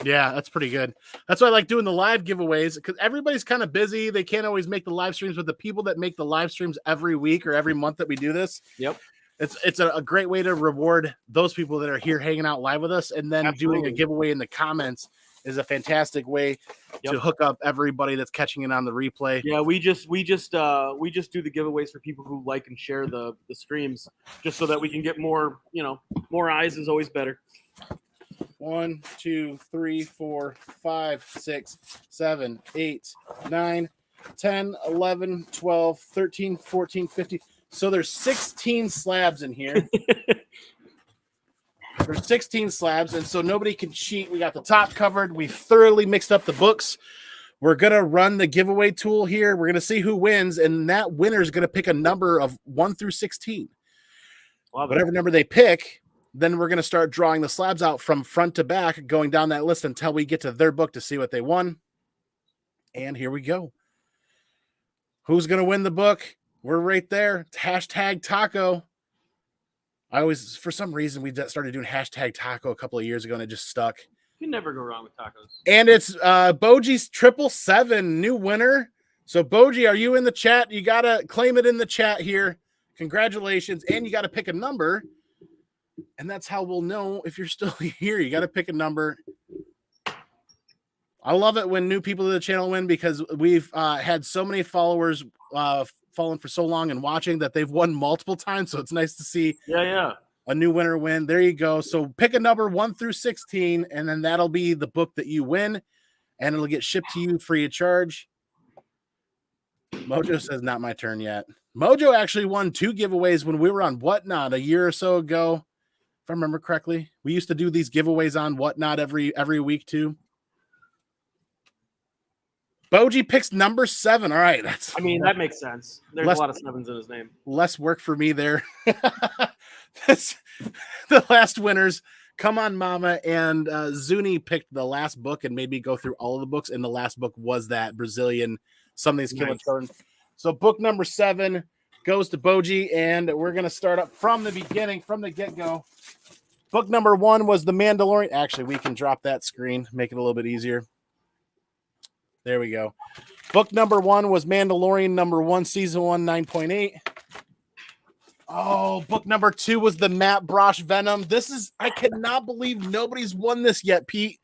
Yeah, that's pretty good. That's why I like doing the live giveaways, because everybody's kind of busy. They can't always make the live streams, but the people that make the live streams every week or every month that we do this, it's a great way to reward those people that are here hanging out live with us, and then doing a giveaway in the comments is a fantastic way to hook up everybody that's catching it on the replay. Yeah, we just do the giveaways for people who like and share the streams, just so that we can get more, more eyes is always better. 1, 2, 3, 4, 5, 6, 7, 8, 9, 10, 11, 12, 13, 14, 15. So there's 16 slabs in here. There's 16 slabs, and so nobody can cheat. We got the top covered. We've thoroughly mixed up the books. We're going to run the giveaway tool here. We're going to see who wins, and that winner is going to pick a number of 1 through 16. Whatever number they pick, then we're going to start drawing the slabs out from front to back, going down that list until we get to their book to see what they won. And here we go. Who's going to win the book? We're right there. It's hashtag taco. I always, for some reason, we started doing hashtag taco a couple of years ago, and it just stuck. You can never go wrong with tacos. And it's Boji's 777 new winner. So, Boji, are you in the chat? You got to claim it in the chat here. Congratulations. And you got to pick a number. And that's how we'll know if you're still here. You got to pick a number. I love it when new people to the channel win, because we've had so many followers following for so long and watching that they've won multiple times. So it's nice to see a new winner win. There you go. So pick a number 1 through 16, and then that'll be the book that you win, and it'll get shipped to you free of charge. Mojo says not my turn yet. Mojo actually won 2 giveaways when we were on Whatnot a year or so ago, if I remember correctly. We used to do these giveaways on Whatnot every week too. Boji picks number 7. All right. That makes sense. There's a lot of 7s in his name. Less work for me there. The last winners, Come On Mama and Zuni picked the last book and made me go through all of the books. And the last book was that Brazilian Something's Killing Children. So book number 7 goes to Boji, and we're going to start up from the beginning, from the get-go. Book number 1 was The Mandalorian. Actually, we can drop that screen, make it a little bit easier. There we go. Book number 1 was Mandalorian #1, season 1, 9.8. Oh, book number 2 was the Matt Brosh Venom. I cannot believe nobody's won this yet, Pete.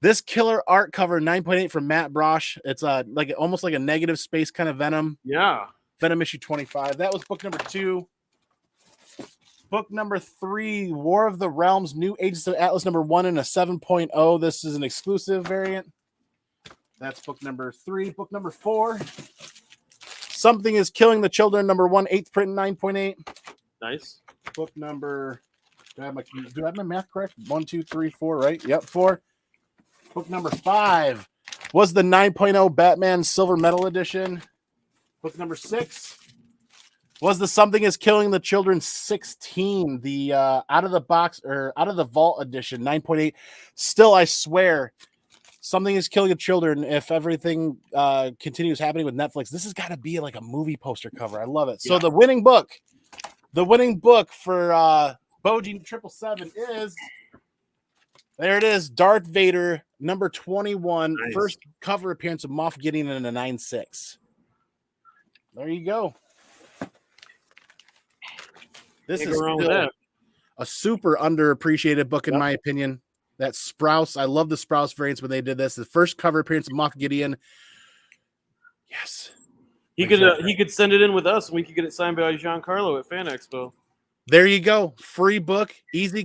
This killer art cover, 9.8 from Matt Brosh. It's almost like a negative space kind of Venom. Yeah. Venom issue 25. That was book number 2. Book number 3, War of the Realms, New Agents of Atlas #1 and a 7.0. This is an exclusive variant. That's book number 3. Book number 4, Something is Killing the Children #1, 8th print, 9.8. Nice. Book number, do I have my math correct? 1, 2, 3, 4, right? Yep, 4. Book number 5 was the 9.0 Batman Silver Medal Edition. Book number 6 was the Something is Killing the Children 16, the out of the box or out of the vault edition, 9.8. Still, I swear, Something is Killing the Children. If everything continues happening with Netflix, this has got to be like a movie poster cover. I love it. Yeah. So the winning book for Boji 777 is, there it is, Darth Vader #21, nice. First cover appearance of Moff Gideon in a 9.6. There you go. This is still a super underappreciated book in my opinion. That Sprouse, I love the Sprouse variants when they did this. The first cover appearance of Moff Gideon. Yes. He could send it in with us and we could get it signed by Giancarlo at Fan Expo. There you go. Free book, easy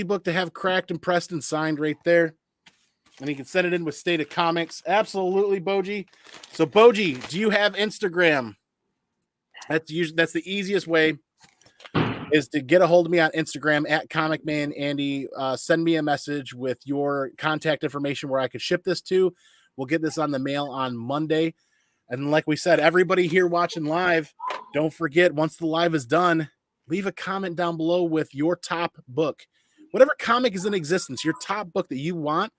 book to have cracked and pressed and signed right there. And you can send it in with State of Comics. Absolutely, Boji. So, Boji, do you have Instagram? That's the easiest way, is to get a hold of me on Instagram at Comic Man Andy. Send me a message with your contact information where I could ship this to. We'll get this on the mail on Monday. And like we said, everybody here watching live, don't forget, once the live is done, leave a comment down below with your top book. Whatever comic is in existence, your top book that you want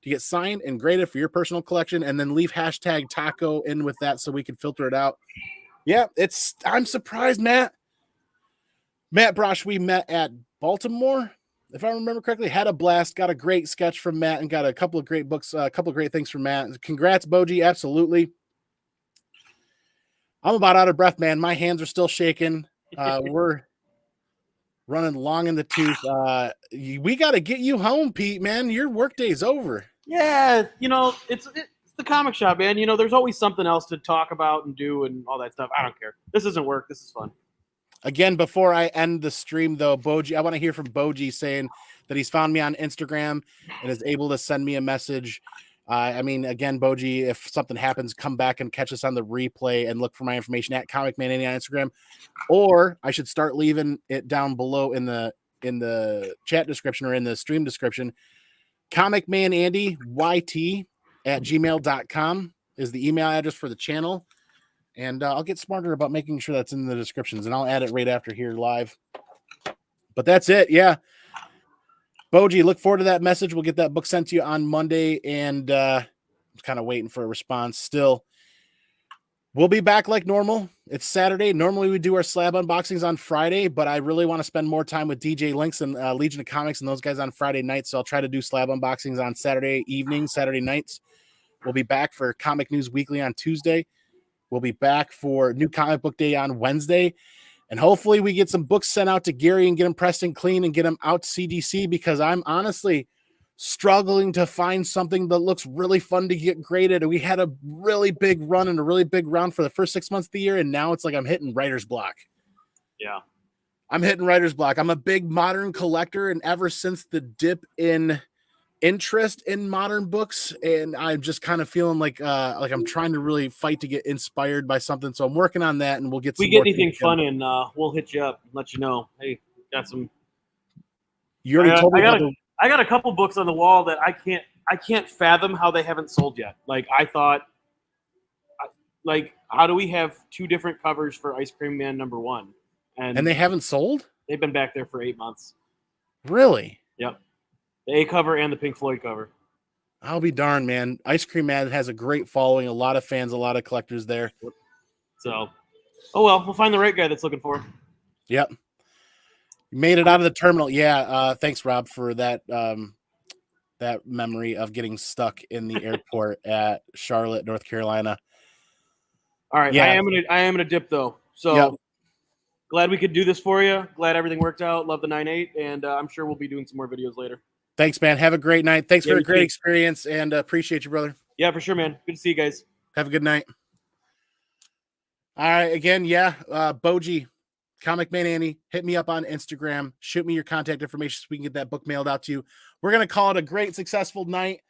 to get signed and graded for your personal collection, and then leave hashtag taco in with that so we can filter it out. Yeah, I'm surprised, Matt Brosh, we met at Baltimore, if I remember correctly, had a blast, got a great sketch from Matt, and got a couple of great books, a couple of great things from Matt. Congrats, Boji, absolutely. I'm about out of breath, man. My hands are still shaking. We're running long in the tooth. We got to get you home, Pete, man. Your workday's over. Yeah, it's the comic shop, man. There's always something else to talk about and do and all that stuff. I don't care. This isn't work. This is fun. Again, before I end the stream, though, Boji, I want to hear from Boji saying that he's found me on Instagram and is able to send me a message. Again, Boji, if something happens, come back and catch us on the replay and look for my information at Comic Man Andy on Instagram. Or I should start leaving it down below in the chat description or in the stream description. Comic Man Andy YT at gmail.com is the email address for the channel. And I'll get smarter about making sure that's in the descriptions, and I'll add it right after here live. But that's it. Yeah. Boji, look forward to that message. We'll get that book sent to you on Monday, and I'm kind of waiting for a response still. We'll be back like normal. It's Saturday. Normally we do our slab unboxings on Friday, but I really want to spend more time with DJ Links and Legion of Comics and those guys on Friday nights. So I'll try to do slab unboxings on Saturday evenings, Saturday nights. We'll be back for Comic News Weekly on Tuesday. We'll be back for New Comic Book Day on Wednesday. And hopefully we get some books sent out to Gary and get them pressed and clean and get them out to CGC, because I'm honestly struggling to find something that looks really fun to get graded. We had a really big run and a really big round for the first 6 months of the year, and now it's like I'm hitting writer's block. Yeah. I'm hitting writer's block. I'm a big modern collector, and ever since the dip in interest in modern books, and I'm just kind of feeling like I'm trying to really fight to get inspired by something. So I'm working on that, and we'll get some. We get anything fun, and we'll hit you up and let you know. Hey, got some. You already told me. I got a couple books on the wall that I can't fathom how they haven't sold yet. Like, I thought, like, how do we have two different covers for Ice Cream Man #1, and they haven't sold? They've been back there for 8 months. Really? Yep. The A cover and the Pink Floyd cover. I'll be darned, man. Ice Cream Man has a great following, a lot of fans, a lot of collectors there. So, oh well, we'll find the right guy that's looking for it. Yep. Made it out of the terminal. Yeah. Thanks, Rob, for that that memory of getting stuck in the airport at Charlotte, North Carolina. All right. Yeah. I am gonna dip though. So yep. Glad we could do this for you. Glad everything worked out. Love the 9/8, and I'm sure we'll be doing some more videos later. Thanks, man. Have a great night. Thanks for a great experience, and appreciate you, brother. Yeah, for sure, man. Good to see you guys. Have a good night. All right, again, yeah, Boji, Comic Man Andy, hit me up on Instagram. Shoot me your contact information so we can get that book mailed out to you. We're going to call it a great, successful night,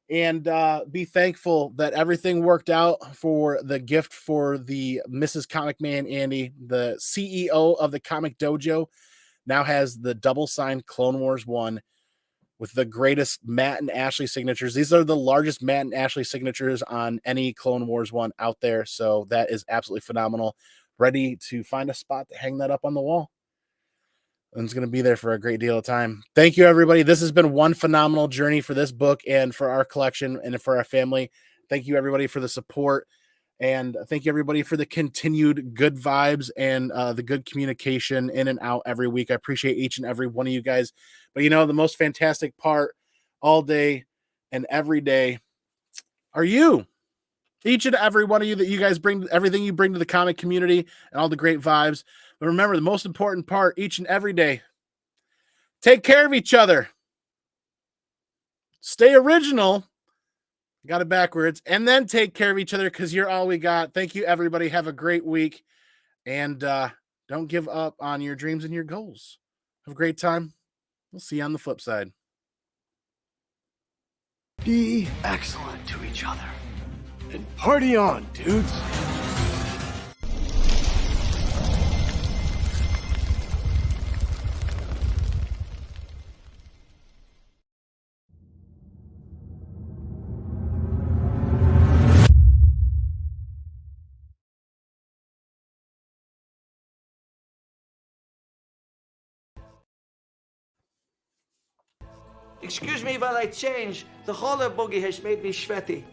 and be thankful that everything worked out for the gift for the Mrs. Comic Man Andy. The CEO of the Comic Dojo now has the double-signed Clone Wars 1 with the greatest Matt and Ashley signatures. These are the largest Matt and Ashley signatures on any Clone Wars 1 out there, so that is absolutely phenomenal. Ready to find a spot to hang that up on the wall. And it's going to be there for a great deal of time. Thank you, everybody. This has been one phenomenal journey for this book and for our collection and for our family. Thank you, everybody, for the support. And thank you, everybody, for the continued good vibes and the good communication in and out every week. I appreciate each and every one of you guys. But, you know, the most fantastic part all day and every day are you. Each and every one of you that you guys bring, everything you bring to the comic community and all the great vibes. But remember, the most important part each and every day, take care of each other. Stay original. Got it backwards. And then take care of each other, because you're all we got. Thank you, everybody. Have a great week. And don't give up on your dreams and your goals. Have a great time. We'll see you on the flip side. Be excellent to each other. And party on, dudes. Excuse me while I change. The holler boogie has made me sweaty.